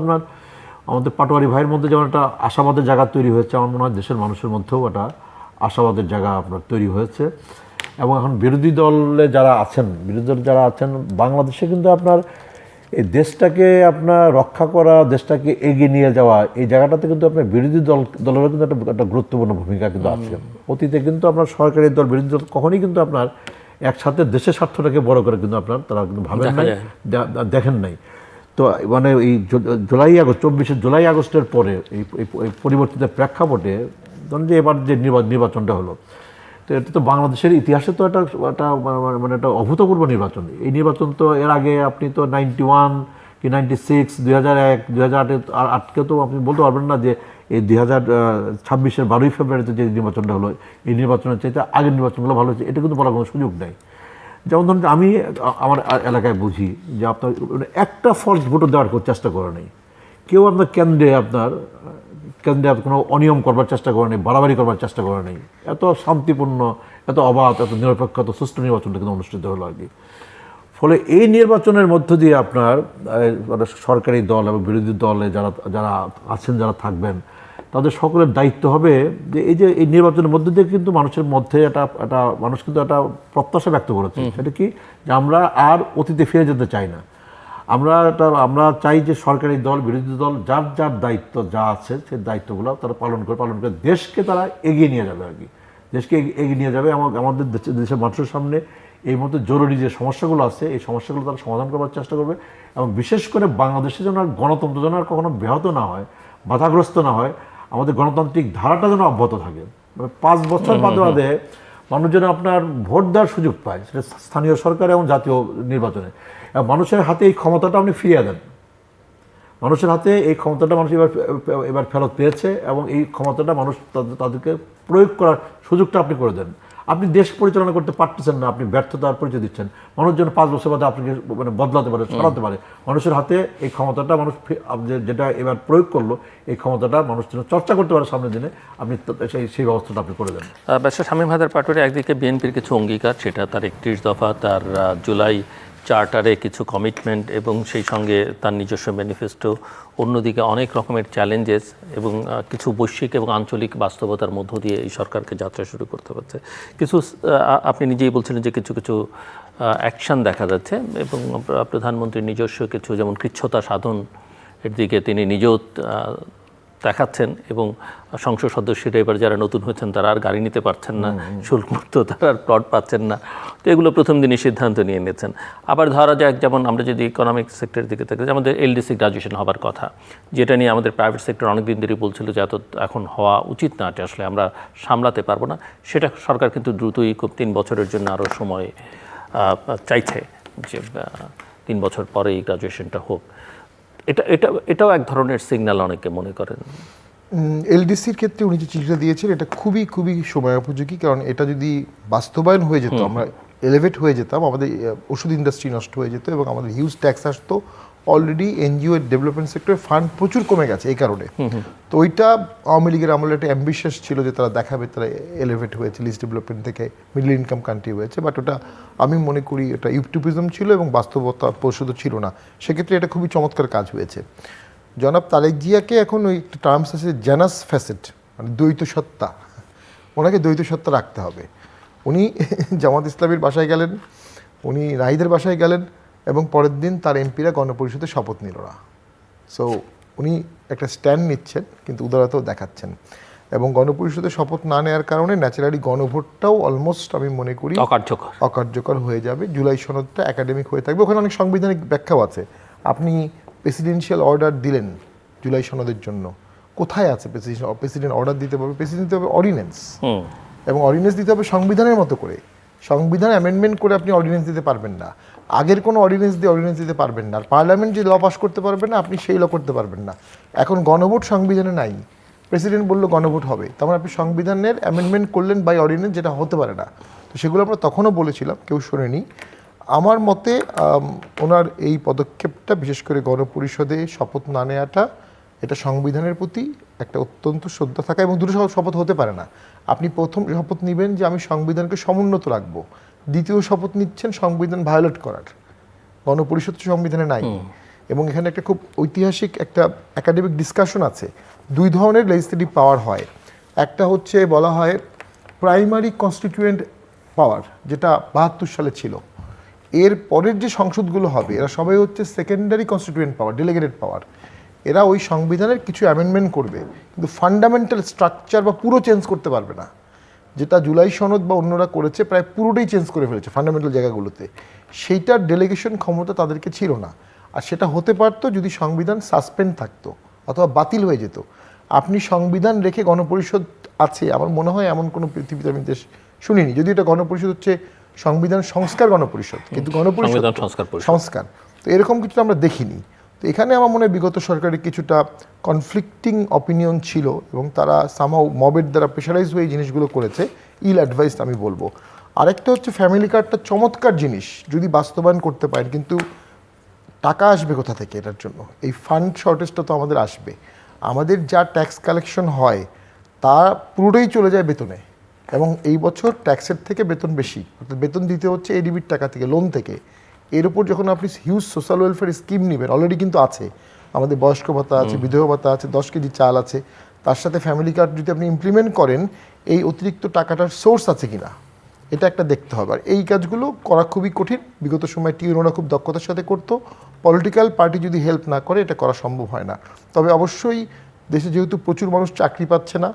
আমাদের পাটোয়ারি ভাইয়ের মধ্যে যেমন একটা আশাবাদের জায়গা তৈরি হয়েছে, আমার মনে হয় দেশের মানুষের মধ্যেও একটা আশাবাদের জায়গা আপনার তৈরি হয়েছে। এবং এখন বিরোধী দলে যারা আছেন বাংলাদেশে কিন্তু আপনার এই দেশটাকে আপনার রক্ষা করা, দেশটাকে এগিয়ে নিয়ে যাওয়া, এই জায়গাটাতে কিন্তু আপনার বিরোধী দলেরও কিন্তু একটা গুরুত্বপূর্ণ ভূমিকা কিন্তু আছে। অতীতে কিন্তু আপনার সরকারি দল, বিরোধী দল কখনই কিন্তু আপনার একসাথে দেশের স্বার্থটাকে বড় করে কিন্তু তারা কিন্তু ভাবেন নাই, দেখেন নাই। তো মানে এই 24 জুলাই আগস্টের পরে এই পরিবর্তিত প্রেক্ষাপটে ধরুন যে এবার যে নির্বাচনটা হলো, তো এটা তো বাংলাদেশের ইতিহাসে তো একটা অভূতপূর্ব নির্বাচন। এই নির্বাচন তো এর আগে আপনি তো 91 কি 96, 2001, 2008 তো আপনি বলতে পারবেন না যে এই 2026-এর 12ই ফেব্রুয়ারিতে যে নির্বাচনটা হলো, এই নির্বাচনের চাইতে আগের নির্বাচনগুলো ভালো হয়েছে, এটা কিন্তু বলার কোনো সুযোগ নেই। যেমন ধরুন আমি আমার এলাকায় বুঝি যে আপনার একটা ফলস ভোটও দেওয়ার চেষ্টা করে নেই কেউ, আপনার কেন্দ্রে কোনো অনিয়ম করবার চেষ্টা করে নেই, বাড়াবাড়ি করবার চেষ্টা করে নেই। এত শান্তিপূর্ণ, এত অবাধ, এত নিরপেক্ষ, এত সুষ্ঠু নির্বাচনটা কিন্তু অনুষ্ঠিত হলো আর কি। ফলে এই নির্বাচনের মধ্য দিয়ে আপনার সরকারি দল এবং বিরোধী দলে যারা আছেন, যারা থাকবেন, তাদের সকলের দায়িত্ব হবে যে এই নির্বাচনের মধ্য দিয়ে কিন্তু মানুষের মধ্যে মানুষ কিন্তু একটা প্রত্যাশা ব্যক্ত করেছে। সেটা কি, যে আমরা আর অতীতে ফিরে যেতে চাই না। আমরা চাই যে সরকারি দল, বিরোধী দল যার যার দায়িত্ব যা আছে সেই দায়িত্বগুলো তারা পালন করে দেশকে তারা এগিয়ে নিয়ে যাবে আর কি। দেশকে এগিয়ে নিয়ে যাবে এবং আমাদের দেশের মানুষের সামনে এই মধ্যে জরুরি যে সমস্যাগুলো আছে, এই সমস্যাগুলো তারা সমাধান করবার চেষ্টা করবে। এবং বিশেষ করে বাংলাদেশে যেন আর গণতন্ত্র যেন আর কখনো ব্যাহত না হয়, বাধাগ্রস্ত না হয়, আমাদের গণতান্ত্রিক ধারাটা যেন অব্যাহত থাকে। 5 বছর বাদে মানুষ যেন আপনার ভোট দেওয়ার সুযোগ পায়, সেটা স্থানীয় সরকার এবং জাতীয় নির্বাচনে। মানুষের হাতে এই ক্ষমতাটা আপনি ফিরিয়ে দেন। মানুষের হাতে এই ক্ষমতাটা মানুষ এবার ফেরত পেয়েছে এবং এই ক্ষমতাটা মানুষ তাদেরকে প্রয়োগ করার সুযোগটা আপনি করে দেন। আপনি দেশ পরিচালনা করতে পারতেছেন না, আপনি ব্যর্থতার পরিচয় দিচ্ছেন। মানুষ যেন 5 বছর বাদে আপনাকে বদলাতে পারে, সরাতে পারে। মানুষের হাতে এই ক্ষমতাটা মানুষ যেটা এবার প্রয়োগ করলো, এই ক্ষমতাটা মানুষ যেন চর্চা করতে পারে সামনের দিনে, আপনি সেই ব্যবস্থাটা আপনি করে দেন। ব্যারিস্টার শামীম হায়দার পাটোয়ারি, একদিকে বিএনপির কিছু অঙ্গীকার, সেটা তার 31 দফা, তার জুলাই চার্টারে কিছু কমিটমেন্ট এবং সেই সঙ্গে তার নিজস্ব ম্যানিফেস্টো, অন্যদিকে অনেক রকমের চ্যালেঞ্জেস এবং কিছু বৈশ্বিক এবং আঞ্চলিক বাস্তবতার মধ্য দিয়ে এই সরকারকে যাত্রা শুরু করতে হচ্ছে। কিছু আপনি নিজেই বলছিলেন যে কিছু অ্যাকশন দেখা যাচ্ছে এবং প্রধানমন্ত্রীর নিজস্ব কিছু, যেমন কৃচ্ছতা সাধন এর দিকে তিনি নিজেও দেখাচ্ছেন এবং সংসদ সদস্যরা এবার যারা নতুন হয়েছেন তারা আর গাড়ি নিতে পারছেন না, শুল্কমুক্ত, তারা আর প্লট পাচ্ছেন না। তো এগুলো প্রথম দিনই সিদ্ধান্ত নিয়ে নিয়েছেন। আবার ধরা যাক, যেমন আমরা যদি ইকোনমিক সেক্টরের দিকে থাকি, আমাদের LDC গ্রাজুয়েশন হবার কথা, যেটা নিয়ে আমাদের প্রাইভেট সেক্টর অনেকদিন ধরেই বলছিল যে এখন হওয়া উচিত না, এটা আসলে আমরা সামলাতে পারবো না। সেটা সরকার কিন্তু দ্রুতই, খুব 3 বছরের জন্য আরও সময় চাইছে যে 3 বছর পরে এই গ্রাজুয়েশনটা হোক। এটাও এক ধরনের সিগন্যাল অনেকে মনে করেন। LDCর ক্ষেত্রে উনি যে চিঠিটা দিয়েছেন এটা খুবই খুবই সময় উপযোগী, কারণ এটা যদি বাস্তবায়ন হয়ে যেত, আমরা এলিভেট হয়ে যেতাম, আমাদের ওষুধ ইন্ডাস্ট্রি নষ্ট হয়ে যেত এবং আমাদের হিউজ ট্যাক্স আসতো, অলরেডি এনজিও ডেভেলপমেন্ট সেক্টরে ফান্ড প্রচুর কমে গেছে এই কারণে। তো ওইটা আওয়ামী লীগের আমলে একটা অ্যাম্বিশাস ছিল যে তারা দেখাবে তারা এলিভেট হয়েছে, লিস্ট ডেভেলপমেন্ট থেকে মিডল ইনকাম কান্ট্রি হয়েছে, বাট ওটা আমি মনে করি এটা ইউটিউবিজম ছিল এবং বাস্তবতা প্রসূত ছিল না। সেক্ষেত্রে এটা খুবই চমৎকার কাজ হয়েছে। জনাব তারেক জিয়াকে এখন ওই একটা টার্মস আছে জানাস ফ্যাসেট, মানে দ্বৈত সত্তা, ওনাকে দ্বৈত সত্তা রাখতে হবে। উনি জামাত ইসলামীর বাসায় গেলেন, উনি নাহিদের বাসায় গেলেন এবং পরের দিন তার এমপিরা গণপরিষদে শপথ নিল না। সো উনি একটা স্ট্যান্ড নিচ্ছেন কিন্তু উদারতাও দেখাচ্ছেন, এবং গণপরিষদে শপথ না নেওয়ার কারণে ন্যাচারালি গণভোটটাও অলমোস্ট আমি মনে করি অকার্যকর হয়ে যাবে। জুলাই সনদটা একাডেমিক হয়ে থাকবে, ওখানে অনেক সাংবিধানিক ব্যাখ্যাও আছে। আপনি প্রেসিডেন্সিয়াল অর্ডার দিলেন জুলাই সনদের জন্য, কোথায় আছে প্রেসিডেন্ট অর্ডার দিতে পারবে? প্রেসিডেন্ট দিতে হবে অর্ডিন্যান্স, এবং অর্ডিন্যান্স দিতে হবে সংবিধানের মতো করে। সংবিধান অ্যামেন্ডমেন্ট করে আপনি অর্ডিন্যান্স দিতে পারবেন না, আগের কোনো অর্ডিন্যান্স দিতে পারবেন না। আর পার্লামেন্ট যে ল পাস করতে পারবেন না, আপনি সেই ল করতে পারবেন না। এখন গণভোট সংবিধানে নাই, প্রেসিডেন্ট বললো গণভোট হবে, তার মানে আপনি সংবিধানের অ্যামেন্ডমেন্ট করলেন বাই অর্ডিন্যান্স, যেটা হতে পারে না। তো সেগুলো আমরা তখনও বলেছিলাম, কেউ শোনেনি। আমার মতে ওনার এই পদক্ষেপটা, বিশেষ করে গণপরিষদে শপথ না নেওয়াটা, এটা সংবিধানের প্রতি একটা অত্যন্ত শ্রদ্ধা থাকা, এবং দুটো শপথ হতে পারে না। আপনি প্রথম শপথ নেবেন যে আমি সংবিধানকে সমুন্নত রাখবো, দ্বিতীয় শপথ নিচ্ছেন সংবিধান ভায়োলেট করার। গণপরিষদ সংবিধানে নাই, এবং এখানে একটা খুব ঐতিহাসিক একটা একাডেমিক ডিসকাশন আছে। দুই ধরনের লেজিসলেটিভ পাওয়ার হয়, একটা হচ্ছে বলা হয় প্রাইমারি কনস্টিটিউয়েন্ট পাওয়ার, যেটা 72 সালে ছিল। এর পরের যে সংসদগুলো হবে এরা সবাই হচ্ছে সেকেন্ডারি কনস্টিটিউয়েন্ট পাওয়ার, ডেলিগেটেড পাওয়ার। এরা ওই সংবিধানের কিছু অ্যামেন্ডমেন্ট করবে, কিন্তু ফান্ডামেন্টাল স্ট্রাকচার বা পুরো চেঞ্জ করতে পারবে না। যেটা জুলাই সনদ বা অন্যরা করেছে প্রায় পুরোটাই চেঞ্জ করে ফেলেছে ফান্ডামেন্টাল জায়গাগুলোতে, সেইটার ডেলিগেশন ক্ষমতা তাদেরকে ছিল না। আর সেটা হতে পারতো যদি সংবিধান সাসপেন্ড থাকতো অথবা বাতিল হয়ে যেত। আপনি সংবিধান রেখে গণপরিষদ আছে, আমার মনে হয় এমন কোনো পৃথিবীতে আমি দেশ শুনিনি। যদি এটা গণপরিষদ হচ্ছে সংবিধান সংস্কার গণপরিষদ, কিন্তু গণপরিষদ সংস্কার, তো এরকম কিছু আমরা দেখিনি। তো এখানে আমার মনে হয় বিগত সরকারের কিছুটা কনফ্লিক্টিং অপিনিয়ন ছিল, এবং তারা সামহাউ মবের দ্বারা প্রেশারাইজ হয়ে এই জিনিসগুলো করেছে। ইল অ্যাডভাইসড আমি বলবো। আরেকটা হচ্ছে ফ্যামিলি কার্ডটা চমৎকার জিনিস যদি বাস্তবায়ন করতে পারেন, কিন্তু টাকা আসবে কোথা থেকে এটার জন্য? এই ফান্ড শর্টেজটা তো আমাদের আসবে। আমাদের যা ট্যাক্স কালেকশন হয় তা পুরোটাই চলে যায় বেতনে, এবং এই বছর ট্যাক্সের থেকে বেতন বেশি, অর্থাৎ বেতন দিতে হচ্ছে এডিবির টাকা থেকে, লোন থেকে। এর উপর যখন আপনি হিউজ সোশ্যাল ওয়েলফেয়ার স্কিম নেবেন, অলরেডি কিন্তু আছে, আমাদের বয়স্ক ভাতা আছে, বিধবা ভাতা আছে, 10 কেজি চাল আছে, তার সাথে ফ্যামিলি কার্ড যদি আপনি ইমপ্লিমেন্ট করেন, এই অতিরিক্ত টাকাটার সোর্স আছে কিনা এটা একটা দেখতে হবে। আর এই কাজগুলো করা খুবই কঠিন। বিগত সময় টিউনোরা খুব দক্ষতার সাথে করতো, পলিটিক্যাল পার্টি যদি হেল্প না করে এটা করা সম্ভব হয় না। তবে অবশ্যই দেশে যেহেতু প্রচুর মানুষ চাকরি পাচ্ছে না,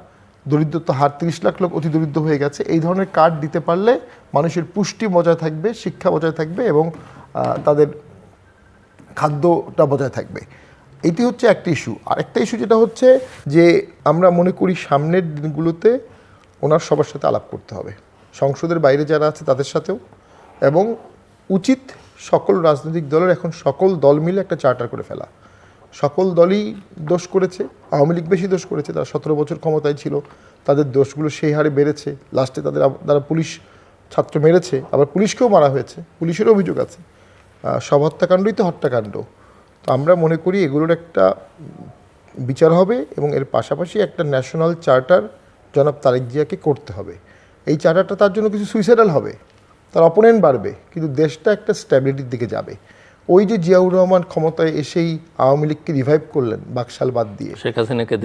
দরিদ্রতা হার 30 লাখ লোক অতি দরিদ্র হয়ে গেছে, এই ধরনের কার্ড দিতে পারলে মানুষের পুষ্টি বজায় থাকবে, শিক্ষা বজায় থাকবে, এবং তাদের খাদ্যটা বজায় থাকবে। এটি হচ্ছে একটা ইস্যু। আরেকটা ইস্যু যেটা হচ্ছে যে আমরা মনে করি সামনের দিনগুলোতে ওনার সবার সাথে আলাপ করতে হবে, সংসদের বাইরে যারা আছে তাদের সাথেও, এবং উচিত সকল রাজনৈতিক দলের এখন সকল দল মিলে একটা চার্টার করে ফেলা। সকল দলই দোষ করেছে, আওয়ামী লীগ বেশি দোষ করেছে, তারা 17 বছর ক্ষমতায় ছিল, তাদের দোষগুলো সেই হারে বেড়েছে। লাস্টে তাদের দ্বারা পুলিশ ছাত্র মেরেছে, আবার পুলিশকেও মারা হয়েছে, পুলিশেরও অভিযোগ আছে। সব হত্যাকাণ্ডই তো হত্যাকাণ্ড। তো আমরা মনে করি এগুলোর একটা বিচার হবে, এবং এর পাশাপাশি একটা ন্যাশনাল চার্টার জনাব তারেক জিয়াকে করতে হবে। এই চার্টারটা তার জন্য কিছু সুইসাইডাল হবে, তার অপোনেন্ট বাড়বে, কিন্তু দেশটা একটা স্ট্যাবিলিটির দিকে যাবে। ওই যে জিয়াউর রহমান ক্ষমতায় এসেই আওয়ামী লীগকে রিভাইভ করলেন, বাকশাল বাদ দিয়ে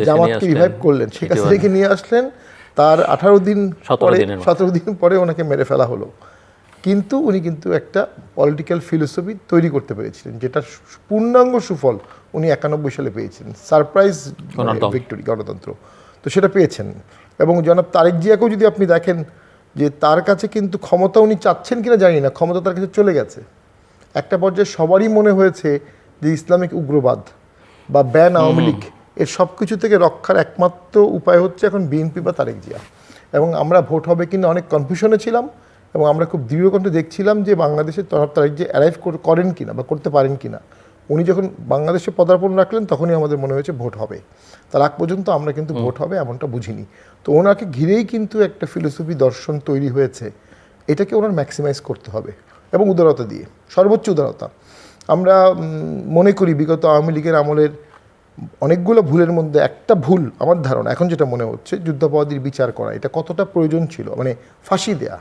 জামাতকে রিভাইভ করলেন, শেখ হাসিনাকে নিয়ে আসলেন, তার 17 দিন পরে ওনাকে মেরে ফেলা হলো। কিন্তু উনি কিন্তু একটা পলিটিক্যাল ফিলোসফি তৈরি করতে পেরেছিলেন, যেটা পূর্ণাঙ্গ সুফল উনি 91 সালে পেয়েছিলেন, সারপ্রাইজ ভিক্টোরি, গণতন্ত্র। তো সেটা পেয়েছেন। এবং জনাব তারেক জিয়াকেও যদি আপনি দেখেন যে তার কাছে কিন্তু ক্ষমতা উনি চাচ্ছেন কিনা জানি না, ক্ষমতা তার কাছে চলে গেছে। একটা পর্যায়ে সবারই মনে হয়েছে যে ইসলামিক উগ্রবাদ বা ব্যান আওয়ামী লীগ, এর সব কিছু থেকে রক্ষার একমাত্র উপায় হচ্ছে এখন বিএনপি বা তারেক জিয়া। এবং আমরা ভোট হবে কিনা অনেক কনফিউশনে ছিলাম, এবং আমরা খুব দৃঢ়কণ্ঠে দেখছিলাম যে বাংলাদেশে তারেক জিয়া অ্যারাইভ করেন কিনা বা করতে পারেন কিনা। উনি যখন বাংলাদেশে পদার্পণ রাখলেন তখনই আমাদের মনে হয়েছে ভোট হবে। তার আগ পর্যন্ত আমরা কিন্তু ভোট হবে এমনটা বুঝিনি। তো ওনাকে ঘিরেই কিন্তু একটা ফিলোসফি দর্শন তৈরি হয়েছে, এটাকে ওনার ম্যাক্সিমাইজ করতে হবে, এবং উদারতা দিয়ে, সর্বোচ্চ উদারতা। আমরা মনে করি বিগত আওয়ামী লীগের আমলের অনেকগুলো ভুলের মধ্যে একটা ভুল আমার ধারণা এখন যেটা মনে হচ্ছে যুদ্ধাপরাধীর বিচার করা, এটা কতটা প্রয়োজন ছিল, মানে ফাঁসি দেয়া।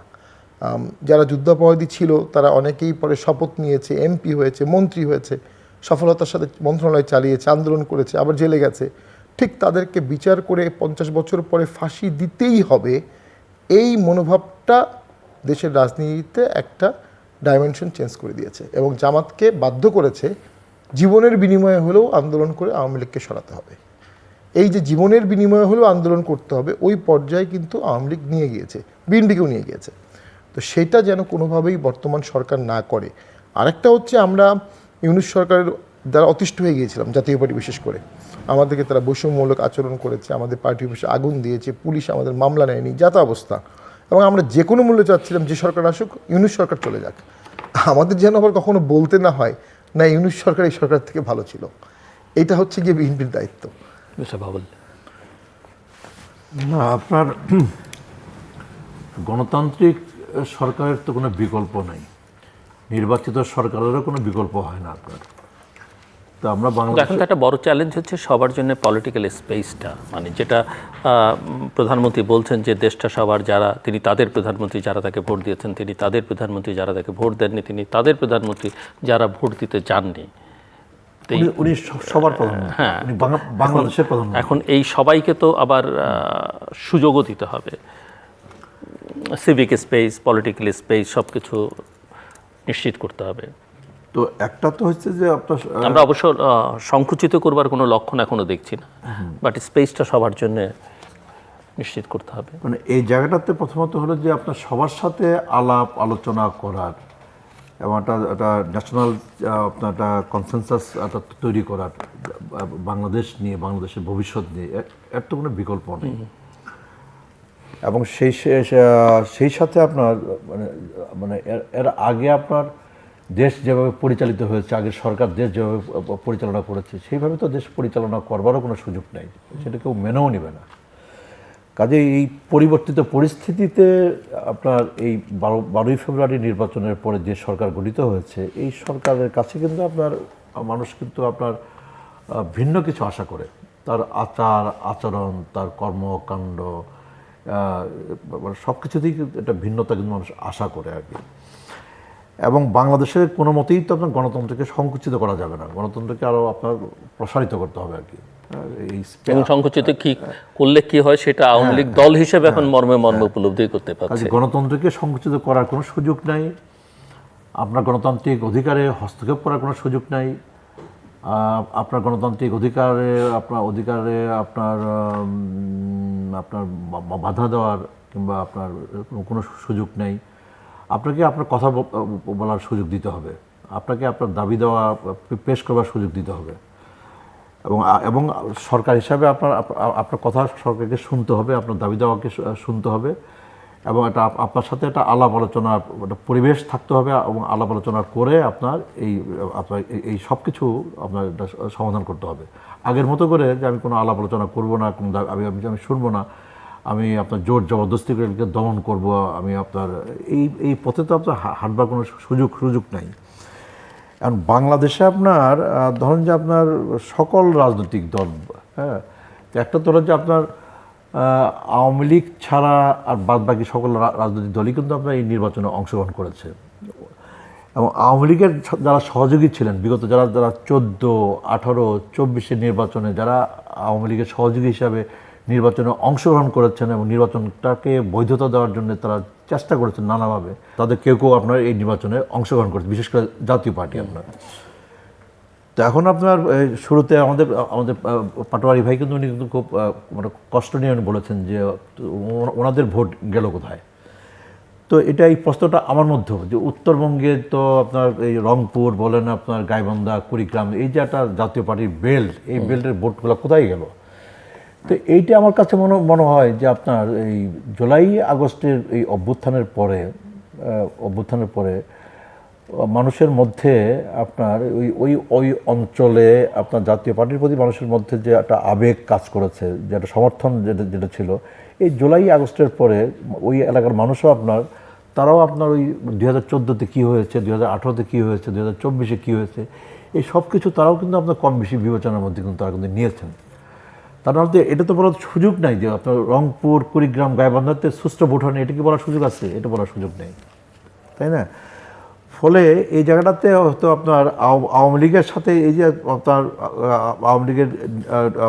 যারা যুদ্ধাপরাধী ছিল তারা অনেকেই পরে শপথ নিয়েছে, এমপি হয়েছে, মন্ত্রী হয়েছে, সফলতার সাথে মন্ত্রণালয় চালিয়েছে, আন্দোলন করেছে, আবার জেলে গেছে। ঠিক তাদেরকে বিচার করে 50 বছর পরে ফাঁসি দিতেই হবে, এই মনোভাবটা দেশের রাজনীতিতে একটা ডাইমেনশন চেঞ্জ করে দিয়েছে এবং জামাতকে বাধ্য করেছে জীবনের বিনিময়ে হলেও আন্দোলন করে আওয়ামী লীগকে সরাতে হবে। এই যে জীবনের বিনিময়ে হলেও আন্দোলন করতে হবে, ওই পর্যায়ে কিন্তু আওয়ামী লীগ নিয়ে গিয়েছে, বিএনপিকেও নিয়ে গিয়েছে। তো সেটা যেন কোনোভাবেই বর্তমান সরকার না করে। আরেকটা হচ্ছে আমরা ইউনূস সরকারের দ্বারা অতিষ্ঠ হয়ে গিয়েছিলাম, জাতীয় পার্টি বিশেষ করে। আমাদেরকে তারা বৈষম্যমূলক আচরণ করেছে, আমাদের পার্টি অফিসে আগুন দিয়েছে, পুলিশ আমাদের মামলা নেয়নি, যা তা অবস্থা। এবং আমরা যে কোনো মূল্যে চাচ্ছিলাম যে সরকার আসুক, ইউনূস সরকার চলে যাক। আমাদের যেন আবার কখনো বলতে না হয় না ইউনূস সরকার এই সরকার থেকে ভালো ছিল। এটা হচ্ছে গিয়ে বিএনপির দায়িত্ব। না, আপনার গণতান্ত্রিক সরকারের তো কোনো বিকল্প নাই, নির্বাচিত সরকারেরও কোনো বিকল্প হয় না আপনার। তো আমরা এখন তো একটা বড় চ্যালেঞ্জ হচ্ছে সবার জন্য পলিটিক্যাল স্পেসটা, মানে যেটা প্রধানমন্ত্রী বলছেন যে দেশটা সবার, যারা তিনি তাদের প্রধানমন্ত্রী যারা তাকে ভোট দিয়েছেন, তিনি তাদের প্রধানমন্ত্রী যারা তাকে ভোট দেননি, তিনি তাদের প্রধানমন্ত্রী যারা ভোট দিতে যাননি। উনি সবার প্রধানমন্ত্রী, হ্যাঁ, বাংলাদেশের প্রধানমন্ত্রী। এখন এই সবাইকে তো আবার সুযোগও দিতে হবে, সিভিক স্পেস, পলিটিক্যাল স্পেস সব কিছু নিশ্চিত করতে হবে। তো একটা তো হচ্ছে যে আপনার আমরা অবশ্য সংকুচিত করবার কোনো লক্ষণ এখনো দেখছি না, বাট স্পেসটা সবার জন্য নিশ্চিত করতে হবে। মানে এই জায়গাটাতে প্রথমত হলো যে আপনার সবার সাথে আলাপ আলোচনা করার এবং একটা ন্যাশনাল আপনার একটা কনসেনসাস একটা তৈরি করার বাংলাদেশ নিয়ে, বাংলাদেশের ভবিষ্যৎ নিয়ে, এর তো কোনো বিকল্প নেই। এবং সেই সাথে আপনার মানে এর আগে আপনার দেশ যেভাবে পরিচালিত হয়েছে, আগের সরকার দেশ যেভাবে পরিচালনা করেছে, সেইভাবে তো দেশ পরিচালনা করবারও কোনো সুযোগ নেই, সেটা কেউ মেনেও নেবে না। কাজে এই পরিবর্তিত পরিস্থিতিতে আপনার এই 12ই ফেব্রুয়ারি নির্বাচনের পরে যে সরকার গঠিত হয়েছে, এই সরকারের কাছে কিন্তু আপনার মানুষ কিন্তু আপনার ভিন্ন কিছু আশা করে। তার আচরণ, তার কর্মকাণ্ড, সব কিছুতেই একটা ভিন্নতা কিন্তু মানুষ আশা করে আর কি। এবং বাংলাদেশের কোনো মতেই তো আপনার গণতন্ত্রকে সংকুচিত করা যাবে না, গণতন্ত্রকে আরও আপনার প্রসারিত করতে হবে আর কি। এবং সংকুচিত কি করলে কি হয় সেটা আওয়ামী লীগ দল হিসেবে এখন মর্মে উপলব্ধি করতে পারছে। গণতন্ত্রকে সংকুচিত করার কোনো সুযোগ নাই, আপনার গণতান্ত্রিক অধিকারে হস্তক্ষেপ করার কোনো সুযোগ নাই, আপনার গণতান্ত্রিক অধিকারে আপনার বাধা দেওয়ার কিংবা আপনার কোনো সুযোগ নেই। আপনাকে আপনার কথা বলার সুযোগ দিতে হবে, আপনাকে আপনার দাবি দেওয়া পেশ করবার সুযোগ দিতে হবে, এবং সরকার হিসাবে আপনার কথা সরকারকে শুনতে হবে, আপনার দাবি দেওয়াকে শুনতে হবে, এবং এটা আপনার সাথে একটা আলাপ আলোচনার একটা পরিবেশ থাকতে হবে, এবং আলাপ আলোচনা করে আপনার এই সব কিছু আপনার সমাধান করতে হবে। আগের মতো করে যে আমি কোনো আলাপ আলোচনা করবো না, কোনো আমি শুনবো না, আমি আপনার জোর জবরদস্তি করে দমন করব, আমি আপনার এই পথে তো আপনার হাঁটবার কোনো সুযোগ নাই। এখন বাংলাদেশে আপনার ধরেন যে আপনার সকল রাজনৈতিক দল, হ্যাঁ, একটা তো হচ্ছে আপনার আওয়ামী লীগ ছাড়া আর বাদ বাকি সকল রাজনৈতিক দলই কিন্তু আপনার এই নির্বাচনে অংশগ্রহণ করেছে। এবং আওয়ামী লীগের যারা সহযোগী ছিলেন বিগত, যারা 14, 18, 24 নির্বাচনে যারা আওয়ামী লীগের সহযোগী হিসাবে নির্বাচনে অংশগ্রহণ করেছেন এবং নির্বাচনটাকে বৈধতা দেওয়ার জন্য তারা চেষ্টা করেছেন নানাভাবে, তাদের কেউ আপনার এই নির্বাচনে অংশগ্রহণ করেছে, বিশেষ করে জাতীয় পার্টি আপনার। তো এখন আপনার শুরুতে আমাদের পাটোয়ারি ভাই কিন্তু উনি কিন্তু খুব মানে কষ্ট নিয়ে বলেছেন যে ওনাদের ভোট গেল কোথায়। তো এটা এই প্রশ্নটা আমার মধ্যেও, যে উত্তরবঙ্গে তো আপনার এই রংপুর বলেন, আপনার গাইবান্ধা, কুড়িগ্রাম, এই যে একটা জাতীয় পার্টির বেল্ট, এই বেল্টের ভোটগুলো কোথায় গেল। তো এইটা আমার কাছে মনে হয় যে আপনার এই জুলাই আগস্টের এই অভ্যুত্থানের পরে মানুষের মধ্যে আপনার ওই অঞ্চলে আপনার জাতীয় পার্টির প্রতি মানুষের মধ্যে যে একটা আবেগ কাজ করেছে, যে একটা সমর্থন যেটা ছিল, এই জুলাই আগস্টের পরে ওই এলাকার মানুষও আপনার তারাও আপনার ওই 2014-তে কী হয়েছে, 2018-তে কী হয়েছে, 2024-এ কী হয়েছে, এই সব কিছু তারাও কিন্তু আপনার কম বেশি বিবেচনার মধ্যে কিন্তু তারা কিন্তু নিয়েছেন। তার মধ্যে এটা তো বলার সুযোগ নাই যে আপনার রংপুর, কুড়িগ্রাম, গাইবান্ধাতে সুষ্ঠু ভোট হয়নি, এটা কি বলার সুযোগ আছে? এটা বলার সুযোগ নেই, তাই না? ফলে এই জায়গাটাতে হয়তো আপনার আওয়ামী লীগের সাথে এই যে আপনার আওয়ামী লীগের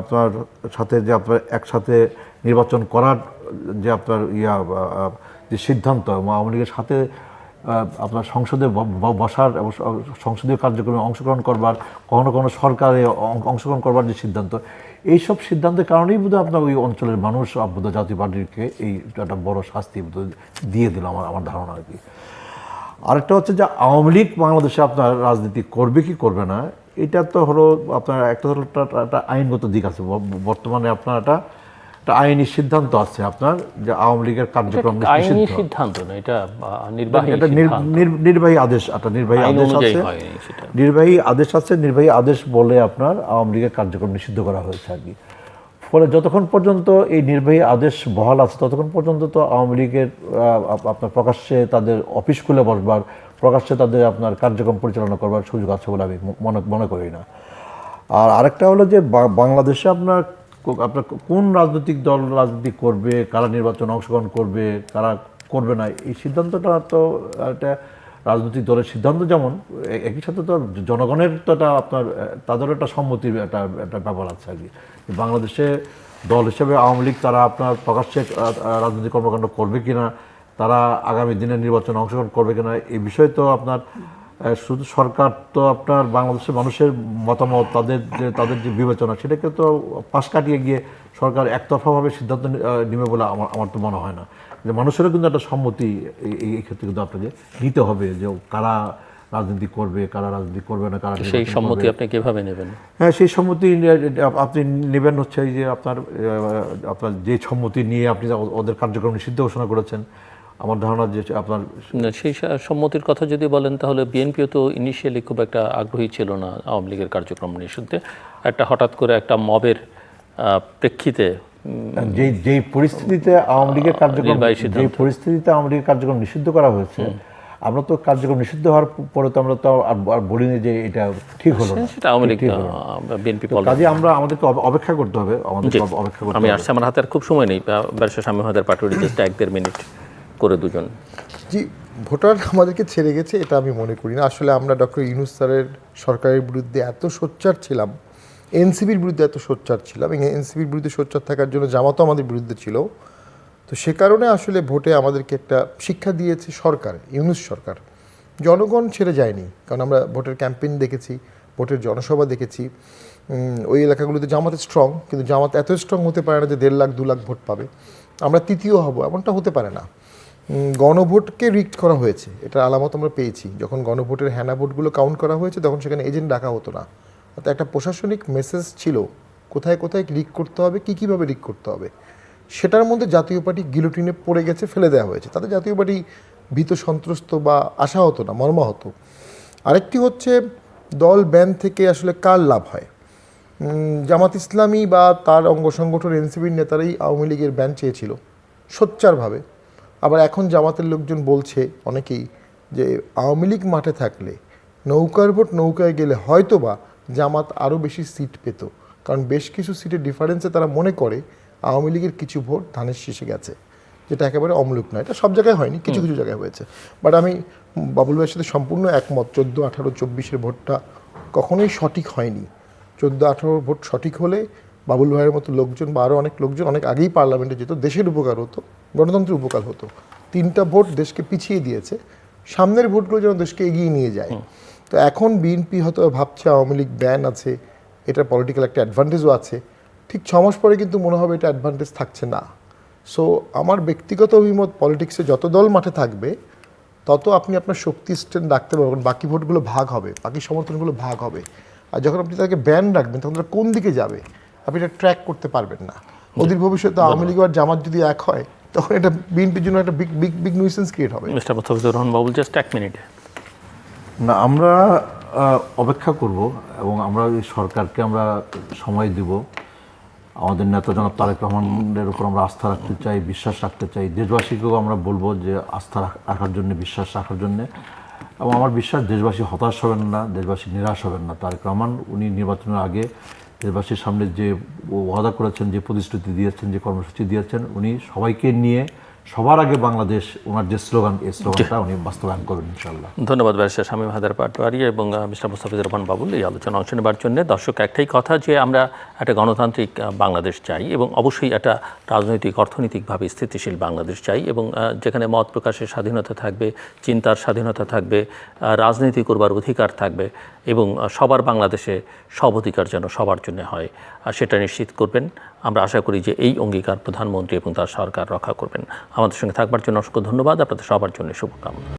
আপনার সাথে যে আপনার একসাথে নির্বাচন করার যে আপনার যে সিদ্ধান্ত, আওয়ামী লীগের সাথে আপনার সংসদে বসার এবং সংসদীয় কার্যক্রমে অংশগ্রহণ করবার, কখনো কখনো সরকারে অংশগ্রহণ করবার যে সিদ্ধান্ত, এইসব সিদ্ধান্তের কারণেই বোধহয় আপনার ওই অঞ্চলের মানুষ বোধহয় জাতীয় পার্টিকে এই একটা বড় শাস্তি দিয়ে দিল আমার ধারণা আর কি। আরেকটা হচ্ছে যে আওয়ামী লীগ বাংলাদেশে আপনার রাজনীতি করবে কি করবে না, এটা তো হলো আপনার একটা আইনগত দিক আছে। বর্তমানে আপনার একটা আইনি সিদ্ধান্ত আছে আপনার যে আওয়ামী লীগের কার্যক্রম আইনি সিদ্ধান্ত না, এটা নির্বাহী নির্বাহী আদেশ, একটা নির্বাহী আদেশ আছে, নির্বাহী আদেশ আছে। নির্বাহী আদেশ বলে আপনার আওয়ামী লীগের কার্যক্রম নিষিদ্ধ করা হয়েছে আর কি। ফলে যতক্ষণ পর্যন্ত এই নির্বাহী আদেশ বহাল আছে ততক্ষণ পর্যন্ত তো আওয়ামী লীগের আপনার প্রকাশ্যে তাদের অফিস খুলে বসবার, প্রকাশ্যে তাদের আপনার কার্যক্রম পরিচালনা করবার সুযোগ আছে বলে আমি মনে করি না। আর আরেকটা হলো যে বাংলাদেশে আপনার কোন রাজনৈতিক দল রাজনীতি করবে, কারা নির্বাচনে অংশগ্রহণ করবে, কারা করবে না, এই সিদ্ধান্তটা তো একটা রাজনৈতিক দলের সিদ্ধান্ত, যেমন একই সাথে তো জনগণের তো একটা আপনার তাদেরও একটা সম্মতির একটা ব্যাপার আছে আর কি। বাংলাদেশে দল হিসেবে আওয়ামী লীগ তারা আপনার প্রকাশ্যে রাজনৈতিক কর্মকাণ্ড করবে কিনা, তারা আগামী দিনের নির্বাচনে অংশগ্রহণ করবে কিনা, এই বিষয়ে তো আপনার শুধু সরকার তো আপনার বাংলাদেশের মানুষের মতামত, তাদের যে বিবেচনা, সেটাকে তো পাশ কাটিয়ে গিয়ে সরকার একতরফাভাবে সিদ্ধান্ত নেবে বলে আমার তো মনে হয় না। যে মানুষেরও কিন্তু একটা সম্মতি এই ক্ষেত্রে কিন্তু আপনাকে নিতে হবে যে কারা রাজনীতি করবে, কারা রাজনীতি করবে না, কারা সেই সম্মতি আপনি কিভাবে নেবেন? হ্যাঁ, সেই সম্মতি আপনি নেবেন হচ্ছে এই যে আপনার যে সম্মতি নিয়ে আপনি ওদের কার্যক্রম নিষিদ্ধ ঘোষণা করেছেন, আমার ধারণা যে আপনার সেই সম্মতির কথা যদি বলেন তাহলে বিএনপিও তো ইনিশিয়ালি খুব একটা আগ্রহী ছিল না আওয়ামী লীগের কার্যক্রম নিষিদ্ধে। একটা হঠাৎ করে একটা মবের প্রেক্ষিতে যেই পরিস্থিতিতে আওয়ামী লীগের কার্যক্রম নিষিদ্ধ করা হয়েছে, আমরা তো কার্যক্রম নিষিদ্ধ হওয়ার পরে তো আমরা তো আর বলিনি যে এটা ঠিক হলো না, সেটা আওয়ামী লীগ বিএনপি কাজে আমাদেরকে অপেক্ষা করতে হবে। আমি আসছি, আমার হাতে আর খুব সময় নেই। ব্যারিস্টার শামীম ওয়াহাদের পাটোয়ারি, জাস্ট 1-1.5 মিনিট করে দুজন। জি, ভোটার আমাদেরকে ছেড়ে গেছে এটা আমি মনে করি না। আসলে আমরা ডক্টর ইউনূস স্যারের সরকারের বিরুদ্ধে এত সোচ্চার ছিলাম, এনসিপির বিরুদ্ধে এত সোচ্চার ছিলাম, এবং এনসিপির বিরুদ্ধে সোচ্চার থাকার জন্য জামাতও আমাদের বিরুদ্ধে ছিল। তো সে কারণে আসলে ভোটে আমাদেরকে একটা শিক্ষা দিয়েছে সরকার, ইউনূস সরকার। জনগণ ছেড়ে যায়নি, কারণ আমরা ভোটের ক্যাম্পেইন দেখেছি, ভোটের জনসভা দেখেছি। ওই এলাকাগুলোতে জামাত স্ট্রং, কিন্তু জামাত এত স্ট্রং হতে পারে না যে 1.5 লাখ 2 লাখ ভোট পাবে, আমরা তৃতীয় হব, এমনটা হতে পারে না। গণভোটকে রিক্ট করা হয়েছে, এটার আলামত আমরা পেয়েছি। যখন গণভোটের হ্যানা ভোটগুলো কাউন্ট করা হয়েছে তখন সেখানে এজেন্ট ডাকা হতো না, অর্থাৎ একটা প্রশাসনিক মেসেজ ছিল কোথায় কোথায় রিক করতে হবে, কীভাবে রিক করতে হবে। সেটার মধ্যে জাতীয় পার্টি গিলোটিনে পড়ে গেছে, ফেলে দেওয়া হয়েছে। তাতে জাতীয় পার্টি ভীত সন্ত্রস্ত বা আশা হতো না, মর্মাহত। আরেকটি হচ্ছে দল ব্যান থেকে আসলে কার লাভ হয়? জামাত ইসলামী বা তার অঙ্গ সংগঠন এনসিপির নেতারাই আওয়ামী লীগের ব্যান চেয়েছিল সোচ্চারভাবে। আবার এখন জামাতের লোকজন বলছে অনেকেই যে আওয়ামী লীগ মাঠে থাকলে নৌকার ভোট নৌকায় গেলে হয়তো বা জামাত আরও বেশি সিট পেত, কারণ বেশ কিছু সিটের ডিফারেন্সে তারা মনে করে আওয়ামী লীগের কিছু ভোট ধানের শীষে গেছে, যেটা একেবারে অমূলক নয়। এটা সব জায়গায় হয়নি, কিছু কিছু জায়গায় হয়েছে। বাট আমি বাবুল ভাইয়ের সাথে সম্পূর্ণ একমত, 14, 18, 24-এর ভোটটা কখনোই সঠিক হয়নি। 14, 18 ভোট সঠিক হলে বাবুল ভাইয়ের মতো লোকজন বা আরও অনেক লোকজন অনেক আগেই পার্লামেন্টে যেত, দেশের উপকার হতো, গণতন্ত্রের উপকার হতো। 3টা ভোট দেশকে পিছিয়ে দিয়েছে, সামনের ভোটগুলো যেন দেশকে এগিয়ে নিয়ে যায়। তো এখন বিএনপি হয়তো ভাবছে আওয়ামী লীগ ব্যান আছে, এটা পলিটিক্যাল একটা অ্যাডভান্টেজও আছে, ঠিক 6 মাস পরে কিন্তু মনে হবে এটা অ্যাডভান্টেজ থাকছে না। সো আমার ব্যক্তিগত অভিমত, পলিটিক্সে যত দল মাঠে থাকবে তত আপনি আপনার শক্তি স্ট্রেন্থ রাখতে পারবেন, বাকি ভোটগুলো ভাগ হবে, বাকি সমর্থনগুলো ভাগ হবে। আর যখন আপনি তাকে ব্যান রাখবেন তখন তারা কোন দিকে যাবে আপনি এটা ট্র্যাক করতে পারবেন না। অদূর ভবিষ্যতে আওয়ামী লীগ আর জামাত যদি এক হয় তখন এটা বিএনপির জন্য একটা বিগ নিউসেন্স ক্রিয়েট হবে। Mister Mostafizur Rahman Babul, just 1 minute. না, আমরা অপেক্ষা করব এবং আমরা সরকারকে আমরা সময় দেব। আমাদের নেতা জনাব তারেক রহমানের উপর আমরা আস্থা রাখতে চাই, বিশ্বাস রাখতে চাই। দেশবাসীকেও আমরা বলবো যে আস্থা রাখার জন্য, বিশ্বাস রাখার জন্যে। এবং আমার বিশ্বাস দেশবাসী হতাশ হবেন না, দেশবাসী নিরাশ হবেন না। তারেক রহমান উনি নির্বাচনের আগে দেশবাসীর সামনে যে ওয়াদা করেছেন, যে প্রতিশ্রুতি দিয়েছেন, যে কর্মসূচি দিয়েছেন, উনি সবাইকে নিয়ে সবার আগে বাংলাদেশ, ওনার যে স্লোগান, এই স্লোগানটা উনি বাস্তবায়ন করবেন ইনশাআল্লাহ। ধন্যবাদ ব্যারিস্টার শামীম হায়দার পাটোয়ারি এবং মিস্টার মুস্তাফিজুর রহমান বাবুল এই আলোচনা অংশ নেবার জন্য। দর্শক, একটাই কথা যে আমরা একটা গণতান্ত্রিক বাংলাদেশ চাই এবং অবশ্যই একটা রাজনৈতিক অর্থনৈতিকভাবে স্থিতিশীল বাংলাদেশ চাই এবং যেখানে মত প্রকাশের স্বাধীনতা থাকবে, চিন্তার স্বাধীনতা থাকবে, রাজনীতি করবার অধিকার থাকবে এবং সবার বাংলাদেশে সব অধিকার যেন সবার জন্য হয়, আর সেটা নিশ্চিত করবেন। আমরা আশা করি যে এই অঙ্গীকার প্রধানমন্ত্রী এবং তার সরকার রক্ষা করবেন। আমাদের সঙ্গে থাকবার জন্য অসংখ্য ধন্যবাদ। আপনাদের সবার জন্য শুভকামনা।